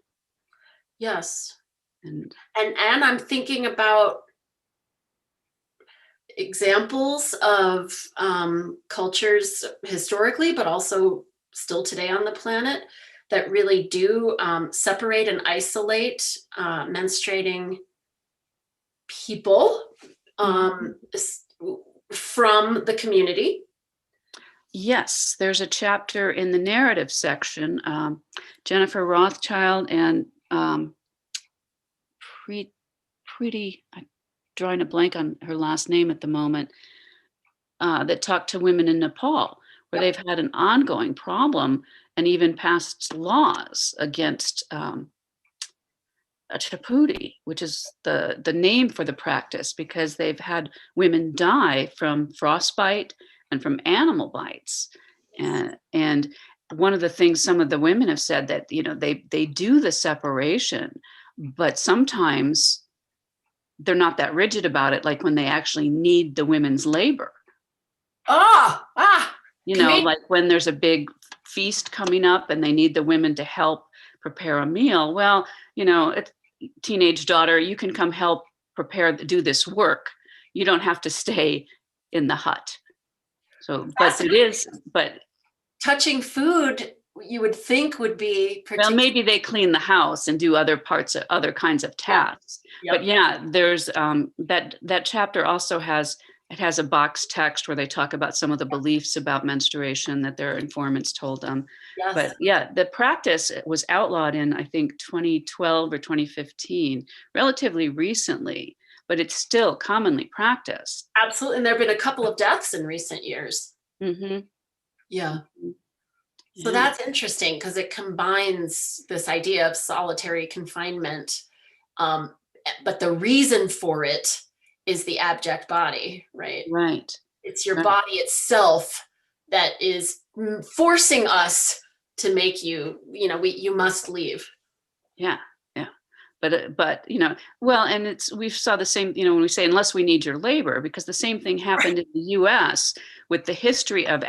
Yes. And I'm thinking about examples of cultures historically, but also still today on the planet, that really do separate and isolate menstruating people from the community. Yes, there's a chapter in the narrative section. Jennifer Rothschild and Preeti, I'm drawing a blank on her last name at the moment, that talked to women in Nepal, where they've had an ongoing problem and even passed laws against a chaputi, which is the name for the practice, because they've had women die from frostbite and from animal bites. And one of the things some of the women have said, that they do the separation, but sometimes they're not that rigid about it, like when they actually need the women's labor. Like when there's a big feast coming up and they need the women to help prepare a meal. Well, teenage daughter, you can come help do this work. You don't have to stay in the hut. So, but touching food, you would think would be well, maybe they clean the house and do other kinds of tasks. Yep. But yeah, there's that chapter also has a box text where they talk about some of the beliefs about menstruation that their informants told them. Yes. But yeah, the practice was outlawed in, I think, 2012 or 2015, relatively recently, but it's still commonly practiced. Absolutely. And there have been a couple of deaths in recent years. Mm-hmm. Yeah. So that's interesting, because it combines this idea of solitary confinement, but the reason for it is the abject body, right? Right. It's your body itself that is forcing us to make you must leave. Yeah. But well, and we saw the same, when we say, unless we need your labor, because the same thing happened in the US with the history of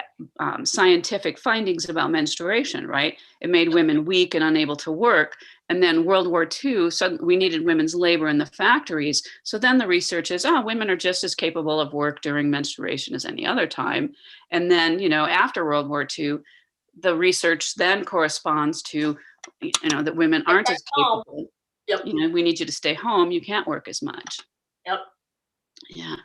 scientific findings about menstruation, right? It made women weak and unable to work. And then World War II, so we needed women's labor in the factories. So then the research is, women are just as capable of work during menstruation as any other time. And then, after World War II, the research then corresponds to, that women aren't as capable. Yep. We need you to stay home. You can't work as much. Yep. Yeah.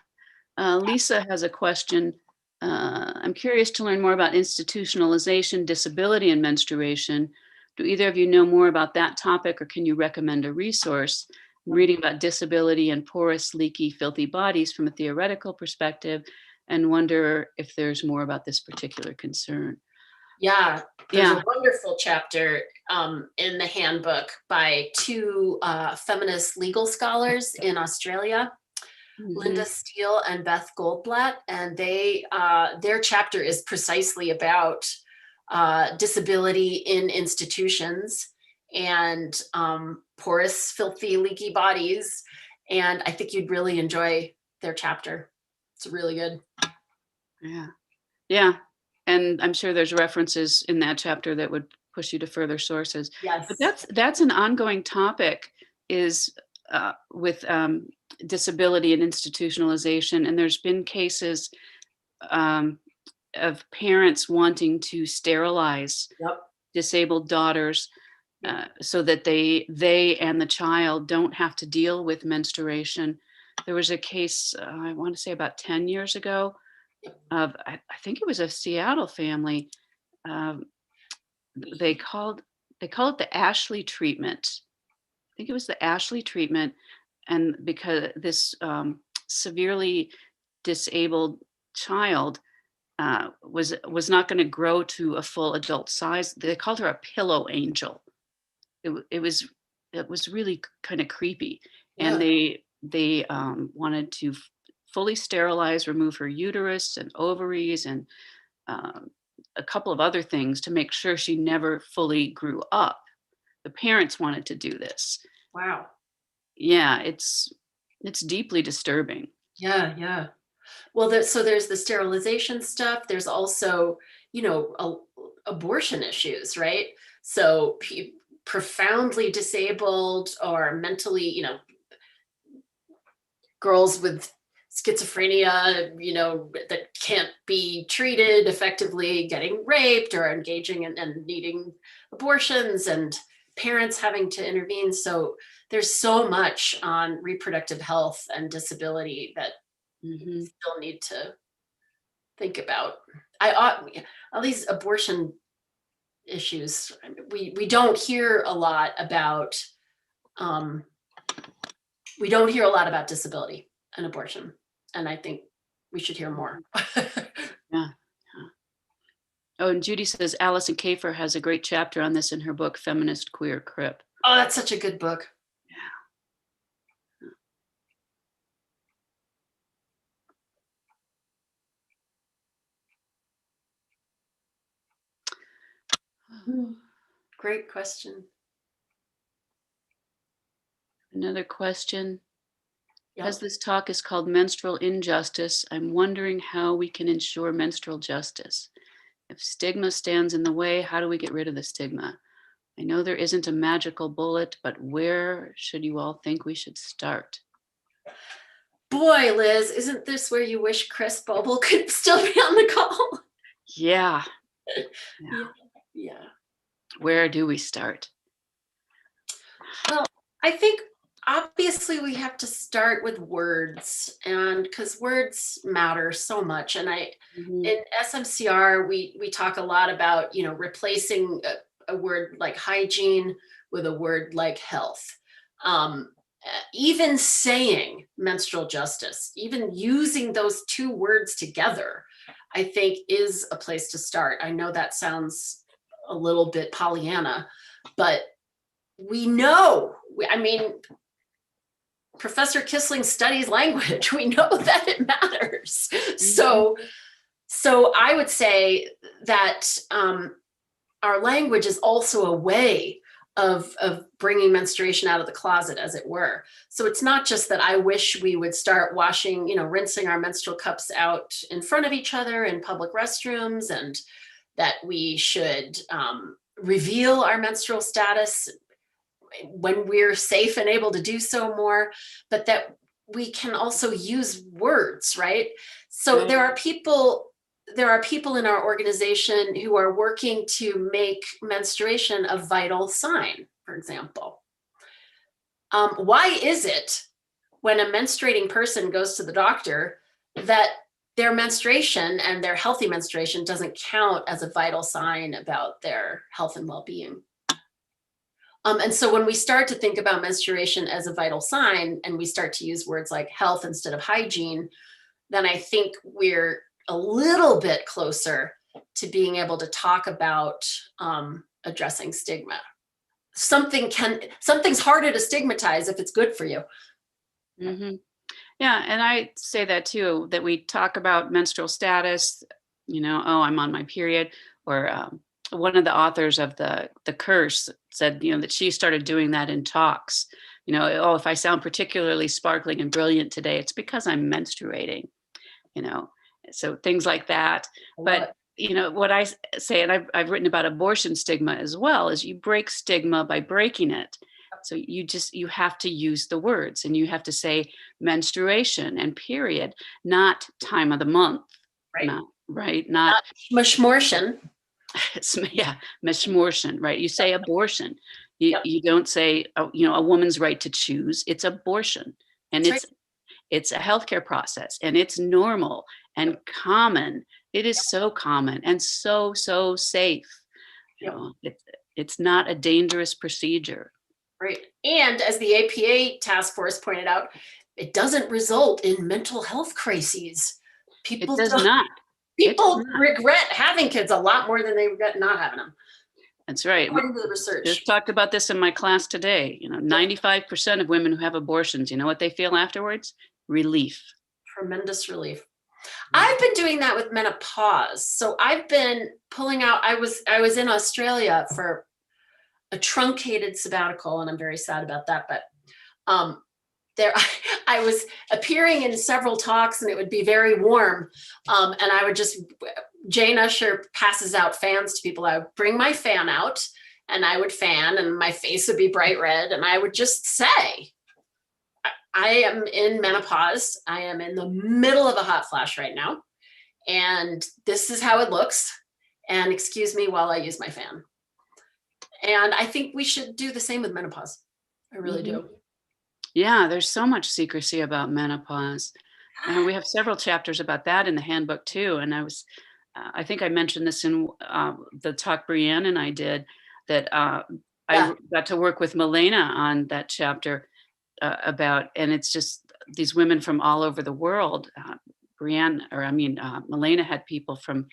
Lisa has a question. I'm curious to learn more about institutionalization, disability, and menstruation. Do either of you know more about that topic, or can you recommend a resource? I'm reading about disability and porous, leaky, filthy bodies from a theoretical perspective and wonder if there's more about this particular concern. Yeah, there's a wonderful chapter in the handbook by two feminist legal scholars in Australia, Linda Steele and Beth Goldblatt, and their chapter is precisely about disability in institutions and porous, filthy, leaky bodies. And I think you'd really enjoy their chapter. It's really good. Yeah. Yeah. And I'm sure there's references in that chapter that would push you to further sources. Yes. But that's an ongoing topic, is with disability and institutionalization. And there's been cases of parents wanting to sterilize disabled daughters so that they and the child don't have to deal with menstruation. There was a case, I want to say about 10 years ago, of I think it was a Seattle family. They called it the Ashley treatment. I think it was the Ashley treatment, and because this severely disabled child was not going to grow to a full adult size. They called her a pillow angel. It was really kind of creepy, and they wanted to fully sterilize, remove her uterus and ovaries and a couple of other things to make sure she never fully grew up. The parents wanted to do this. Wow. Yeah, it's deeply disturbing. Yeah. Well, so there's the sterilization stuff. There's also, abortion issues, right? So profoundly disabled or mentally, girls with schizophrenia, that can't be treated effectively, getting raped or engaging and needing abortions, and parents having to intervene. So there's so much on reproductive health and disability that we still need to think about. All these abortion issues, we don't hear a lot about. We don't hear a lot about disability and abortion, and I think we should hear more. Yeah. Oh, and Judy says Alison Kafer has a great chapter on this in her book, Feminist Queer Crip. Oh, that's such a good book. Yeah. Great question. Another question. Yep. As this talk is called Menstrual Injustice, I'm wondering how we can ensure menstrual justice. If stigma stands in the way, how do we get rid of the stigma? I know there isn't a magical bullet, but where should you all think we should start? Boy, Liz, isn't this where you wish Chris Boble could still be on the call? Yeah. Yeah. Where do we start? Well, I think obviously we have to start with words, and because words matter so much. And in SMCR, we talk a lot about, replacing a word like hygiene with a word like health. Even saying menstrual justice, even using those two words together, I think is a place to start. I know that sounds a little bit Pollyanna, but we know, Professor Kissling studies language. We know that it matters. So I would say that our language is also a way of bringing menstruation out of the closet, as it were. So it's not just that I wish we would start washing, rinsing our menstrual cups out in front of each other in public restrooms, and that we should reveal our menstrual status when we're safe and able to do so more, but that we can also use words, right? So Right. there are people in our organization who are working to make menstruation a vital sign, for example. Why is it when a menstruating person goes to the doctor that their menstruation and their healthy menstruation doesn't count as a vital sign about their health and well-being? And so when we start to think about menstruation as a vital sign and we start to use words like health instead of hygiene, then I think we're a little bit closer to being able to talk about addressing stigma. Something's harder to stigmatize if it's good for you. Mhm. Yeah, and I say that too, that we talk about menstrual status, oh, I'm on my period, or one of the authors of the Curse said, that she started doing that in talks. Oh, if I sound particularly sparkling and brilliant today, it's because I'm menstruating. You know, so things like that. I love But it. what I say, and I've written about abortion stigma as well, is you break stigma by breaking it. So you have to use the words, and you have to say menstruation and period, not time of the month, Right. not right, not Mushmortion. yeah, menstruation, right? You say abortion. You Yep. you don't say a woman's right to choose. It's abortion, and That's right. it's a healthcare process, and it's normal and common. It is so common and so safe. Yep. It's not a dangerous procedure. Right. And as the APA task force pointed out, it doesn't result in mental health crises. It People does don't, not. It does people not. regret having kids a lot more than they regret not having them, That's right. We according to the research. just talked about this in my class today. 95% of women who have abortions, you know what they feel afterwards? Relief. Tremendous relief. I've been doing that with menopause. So I've been pulling out, I was in Australia for a truncated sabbatical, and I'm very sad about that. But there, I was appearing in several talks, and it would be very warm. And I would just, Jane Usher passes out fans to people. I would bring my fan out, and I would fan, and my face would be bright red, and I would just say, I am in menopause. I am in the middle of a hot flash right now. And this is how it looks. And excuse me while I use my fan. And I think we should do the same with menopause. I really do. Yeah, there's so much secrecy about menopause. We have several chapters about that in the handbook too. And I think I mentioned this in the talk Brianne and I did, that I got to work with Milena on that chapter about, and it's just these women from all over the world. Milena had people from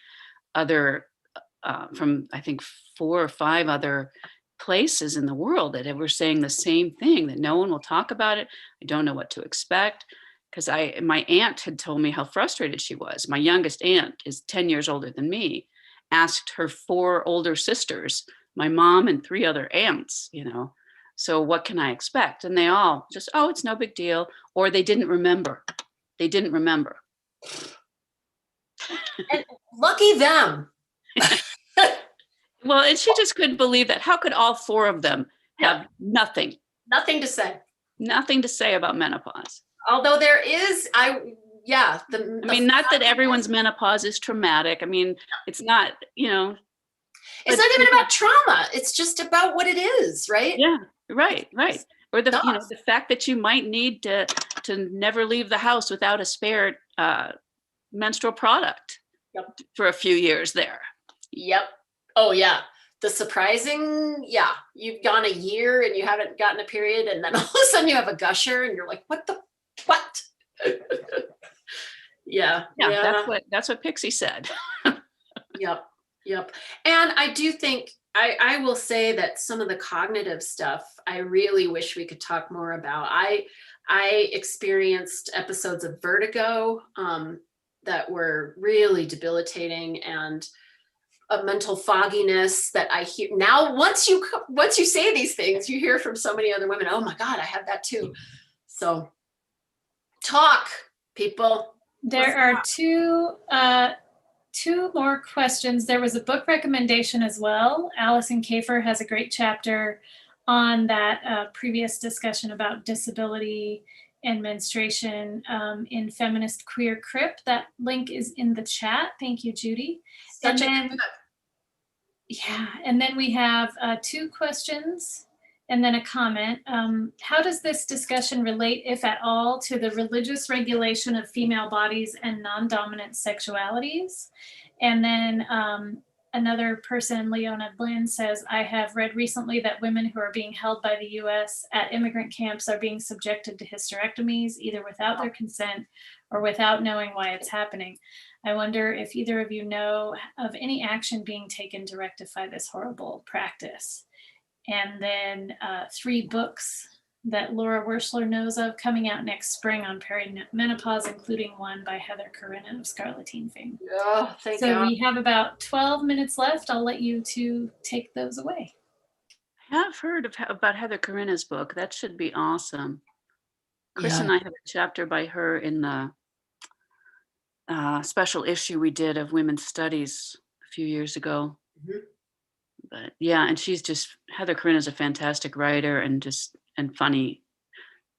from I think 4 or 5 other places in the world that were saying the same thing, that no one will talk about it. I don't know what to expect, because my aunt had told me how frustrated she was. My youngest aunt is 10 years older than me, asked her 4 older sisters, my mom and 3 other aunts, so what can I expect? And they all just, oh, it's no big deal. Or they didn't remember. They didn't remember. And lucky them. Well, and she just couldn't believe that. How could all 4 of them have nothing to say? Nothing to say about menopause? Although there is, not that everyone's menopause is traumatic. I mean, it's not, it's not even about trauma. It's just about what it is, right? Yeah, right. Or the fact that you might need to never leave the house without a spare menstrual product for a few years there. Yep. Oh yeah. The surprising, you've gone a year and you haven't gotten a period, and then all of a sudden you have a gusher and you're like, what? Yeah. That's what Pixie said. Yep. And I do think, I will say that some of the cognitive stuff, I really wish we could talk more about. I experienced episodes of vertigo that were really debilitating, and a mental fogginess that I hear now. Once you say these things, you hear from so many other women, oh my God, I have that too. So talk, people. There are two more questions. There was a book recommendation as well. Allison Kafer has a great chapter on that previous discussion about disability and menstruation in Feminist Queer Crip. That link is in the chat. Thank you, Judy. Such And a then, good yeah, and then we have 2 questions and then a comment. How does this discussion relate, if at all, to the religious regulation of female bodies and non-dominant sexualities? And then another person, Leona Blinn, says, I have read recently that women who are being held by the US at immigrant camps are being subjected to hysterectomies, either without their consent or without knowing why it's happening. I wonder if either of you know of any action being taken to rectify this horrible practice. And then 3 books that Laura Werschler knows of coming out next spring on perimenopause, including one by Heather Corinna of Scarlettine fame. Oh, thank So God. we have about 12 minutes left. I'll let you 2 take those away. I have heard about Heather Corinna's book. That should be awesome. Chris Yeah. and I have a chapter by her in the special issue we did of Women's Studies a few years ago. Mhm. But yeah, and Heather Corinna's a fantastic writer and funny,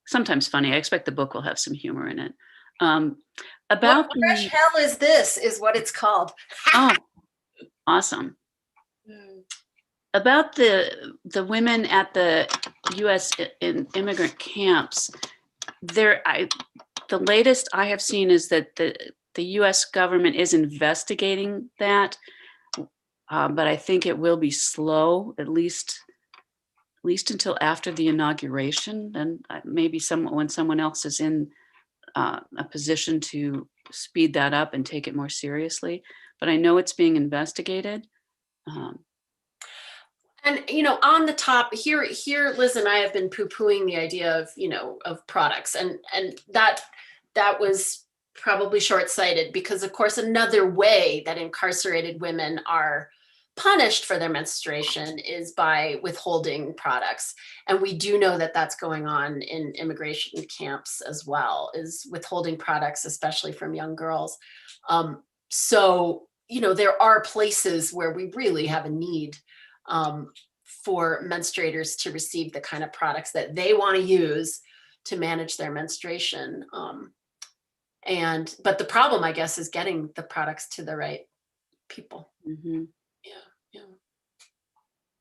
sometimes funny. I expect the book will have some humor in it. About What fresh hell is this, is what it's called. oh, awesome. About the women at the U.S. in immigrant camps, the latest I have seen is that the U.S. government is investigating that, but I think it will be slow, at least until after the inauguration, and maybe when someone else is in a position to speed that up and take it more seriously. But I know it's being investigated. And on the top here, Liz and I have been poo-pooing the idea of of products, and that was probably short-sighted, because of course another way that incarcerated women are punished for their menstruation is by withholding products, and we do know that that's going on in immigration camps as well, is withholding products, especially from young girls. So there are places where we really have a need for menstruators to receive the kind of products that they want to use to manage their menstruation. But the problem, I guess, is getting the products to the right people. Mm-hmm. Yeah.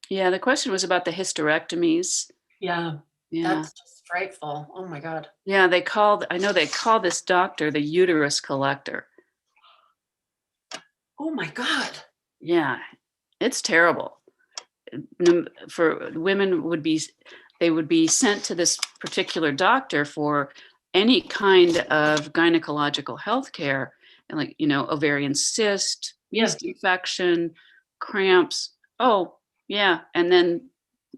Yeah, the question was about the hysterectomies. Yeah. Yeah. That's just frightful. Oh my God. Yeah, I know they call this doctor the uterus collector. Oh my God. Yeah, it's terrible. For women they would be sent to this particular doctor for any kind of gynecological health care, and ovarian cyst, yeast infection, cramps. Oh, yeah. And then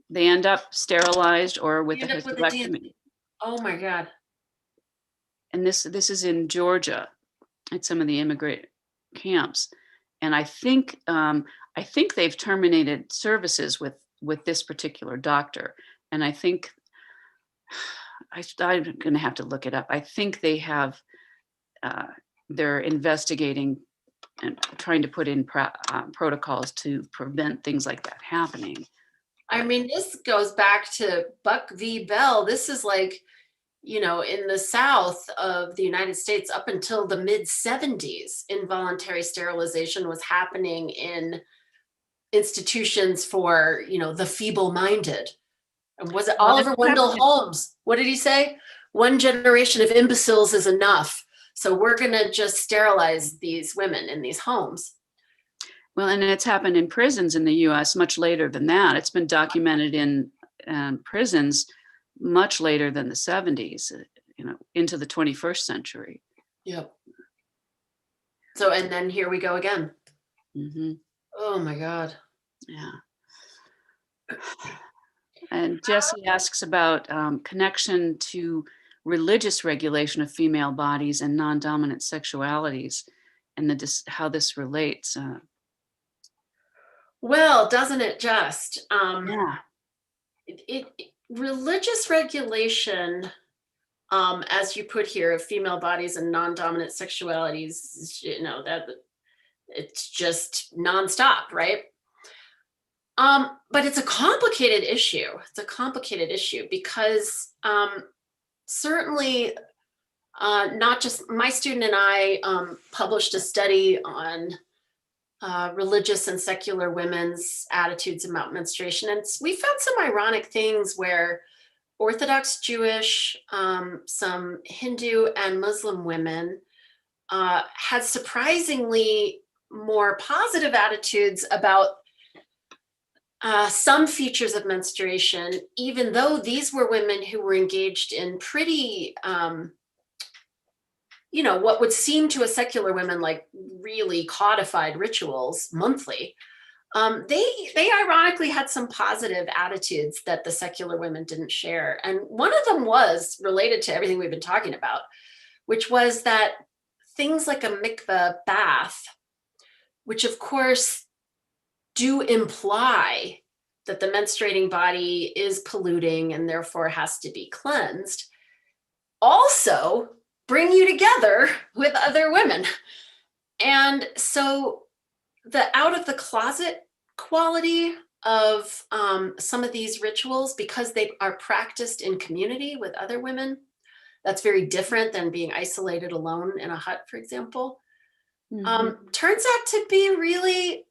they end up sterilized or with a hysterectomy. Oh my God. And this is in Georgia at some of the immigrant camps. And I think they've terminated services with this particular doctor. And I think I'm going to have to look it up. I think they have they're investigating and trying to put in protocols to prevent things like that happening. I mean, this goes back to Buck v. Bell. This is like, in the South of the United States, up until the mid 70s, involuntary sterilization was happening in institutions for, the feeble-minded. And was it Oliver Wendell Holmes? What did he say? One generation of imbeciles is enough. So we're going to just sterilize these women in these homes. Well, and it's happened in prisons in the U.S. much later than that. It's been documented in prisons much later than the 70s, into the 21st century. Yep. So, and then here we go again. Mm-hmm. Oh my God. Yeah. And Jesse asks about connection to religious regulation of female bodies and non-dominant sexualities, and how this relates. Well, doesn't it just? Yeah. Religious regulation, as you put here, of female bodies and non-dominant sexualities, that it's just nonstop, right? But it's a complicated issue. It's a complicated issue because certainly not just my student and I published a study on religious and secular women's attitudes about menstruation. And we found some ironic things where Orthodox Jewish, some Hindu and Muslim women had surprisingly more positive attitudes about some features of menstruation, even though these were women who were engaged in pretty, what would seem to a secular women like really codified rituals monthly. They ironically had some positive attitudes that the secular women didn't share. And one of them was related to everything we've been talking about, which was that things like a mikveh bath, which of course do imply that the menstruating body is polluting and therefore has to be cleansed, also bring you together with other women. And so the out of the closet quality of some of these rituals, because they are practiced in community with other women, that's very different than being isolated alone in a hut, for example, turns out to be really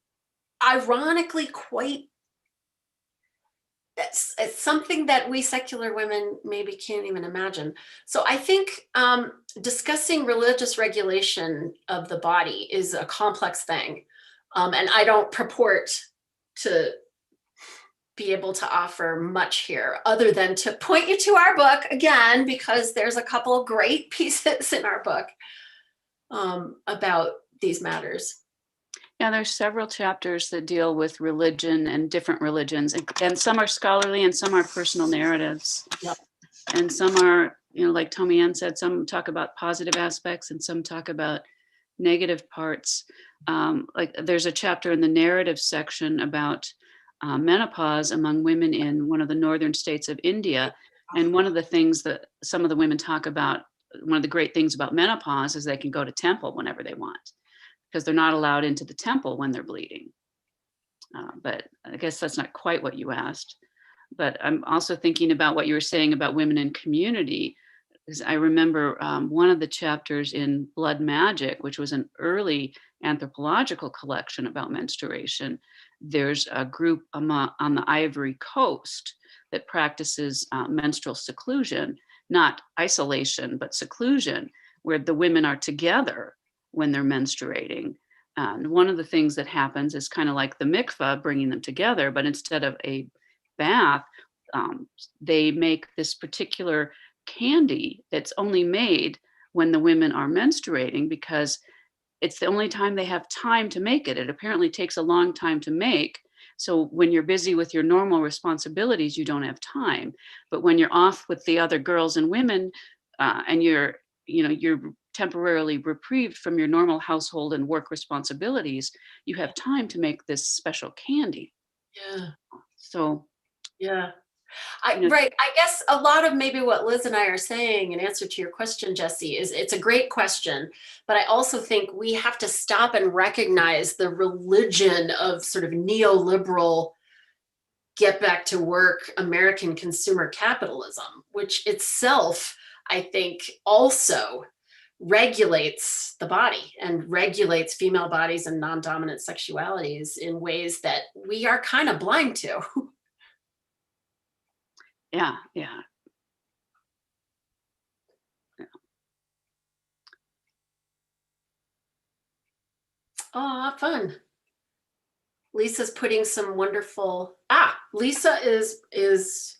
ironically quite, it's something that we secular women maybe can't even imagine. So I think discussing religious regulation of the body is a complex thing. And I don't purport to be able to offer much here other than to point you to our book again, because there's a couple of great pieces in our book about these matters. Yeah, there's several chapters that deal with religion and different religions, and some are scholarly and some are personal narratives. Yep. And some are, like Tommy Ann said, some talk about positive aspects and some talk about negative parts. Like there's a chapter in the narrative section about menopause among women in one of the northern states of India. And one of the things that some of the women talk about, one of the great things about menopause is they can go to temple whenever they want, because they're not allowed into the temple when they're bleeding. But I guess that's not quite what you asked. But I'm also thinking about what you were saying about women in community, because I remember one of the chapters in Blood Magic, which was an early anthropological collection about menstruation. There's a group on the Ivory Coast that practices menstrual seclusion, not isolation, but seclusion, where the women are together when they're menstruating. And one of the things that happens is kind of like the mikveh, bringing them together, but instead of a bath, they make this particular candy that's only made when the women are menstruating, because it's the only time they have time to make it. It apparently takes a long time to make. So when you're busy with your normal responsibilities, you don't have time. But when you're off with the other girls and women, and you're temporarily reprieved from your normal household and work responsibilities, you have time to make this special candy. Yeah. So, yeah. Right. I guess a lot of maybe what Liz and I are saying in answer to your question, Jesse, is it's a great question, but I also think we have to stop and recognize the religion of sort of neoliberal, get back to work American consumer capitalism, which itself, I think, also regulates the body and regulates female bodies and non-dominant sexualities in ways that we are kind of blind to. yeah. Oh, fun. Lisa's putting some wonderful, Lisa is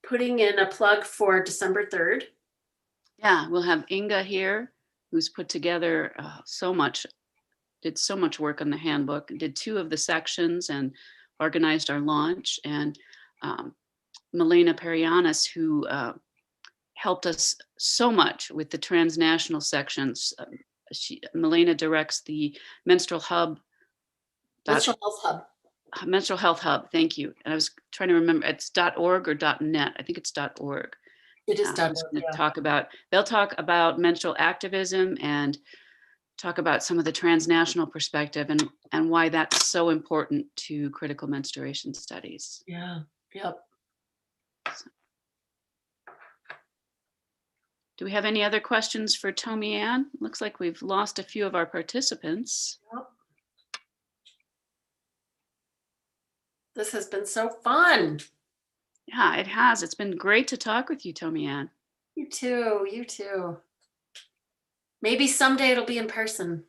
putting in a plug for December 3rd. Yeah, we'll have Inga here, who's put together did so much work on the handbook, did 2 of the sections and organized our launch. And Milena Perianis, who helped us so much with the transnational sections. Milena directs the Menstrual Health Hub. Thank you. And I was trying to remember, it's .org or .net. I think it's .org. It is .org. Yeah. They'll talk about menstrual activism and talk about some of the transnational perspective and why that's so important to critical menstruation studies. Yeah. Yep. Do we have any other questions for Tomi Ann? Looks like we've lost a few of our participants. Yep. This has been so fun. Yeah, it has. It's been great to talk with you, Tomi Ann. You too. You too. Maybe someday it'll be in person.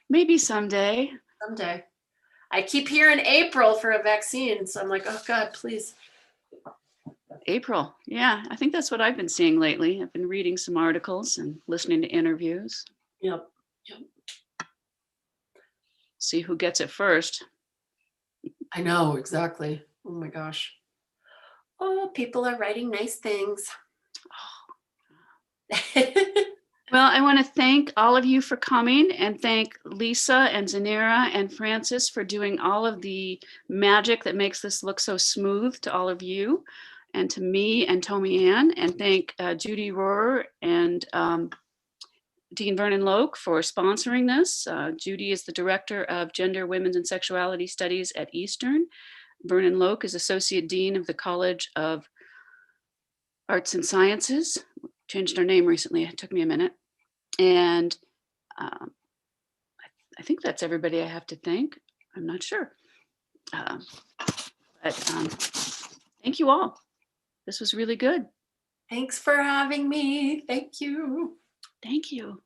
Maybe someday. Someday. I keep hearing April for a vaccine, so I'm like, oh God, please. April. Yeah, I think that's what I've been seeing lately. I've been reading some articles and listening to interviews. Yep. Yep. See who gets it first. I know, exactly. Oh my gosh. Oh, people are writing nice things. Well, I want to thank all of you for coming and thank Lisa and Zanira and Francis for doing all of the magic that makes this look so smooth to all of you and to me and Tomi Ann, and thank Judy Rohrer and Dean Vernon Loke for sponsoring this. Judy is the Director of Gender, Women's, and Sexuality Studies at Eastern. Vernon Loke is Associate Dean of the College of Arts and Sciences. Changed our name recently, it took me a minute. And I think that's everybody I have to thank. I'm not sure. But thank you all. This was really good. Thanks for having me. Thank you. Thank you.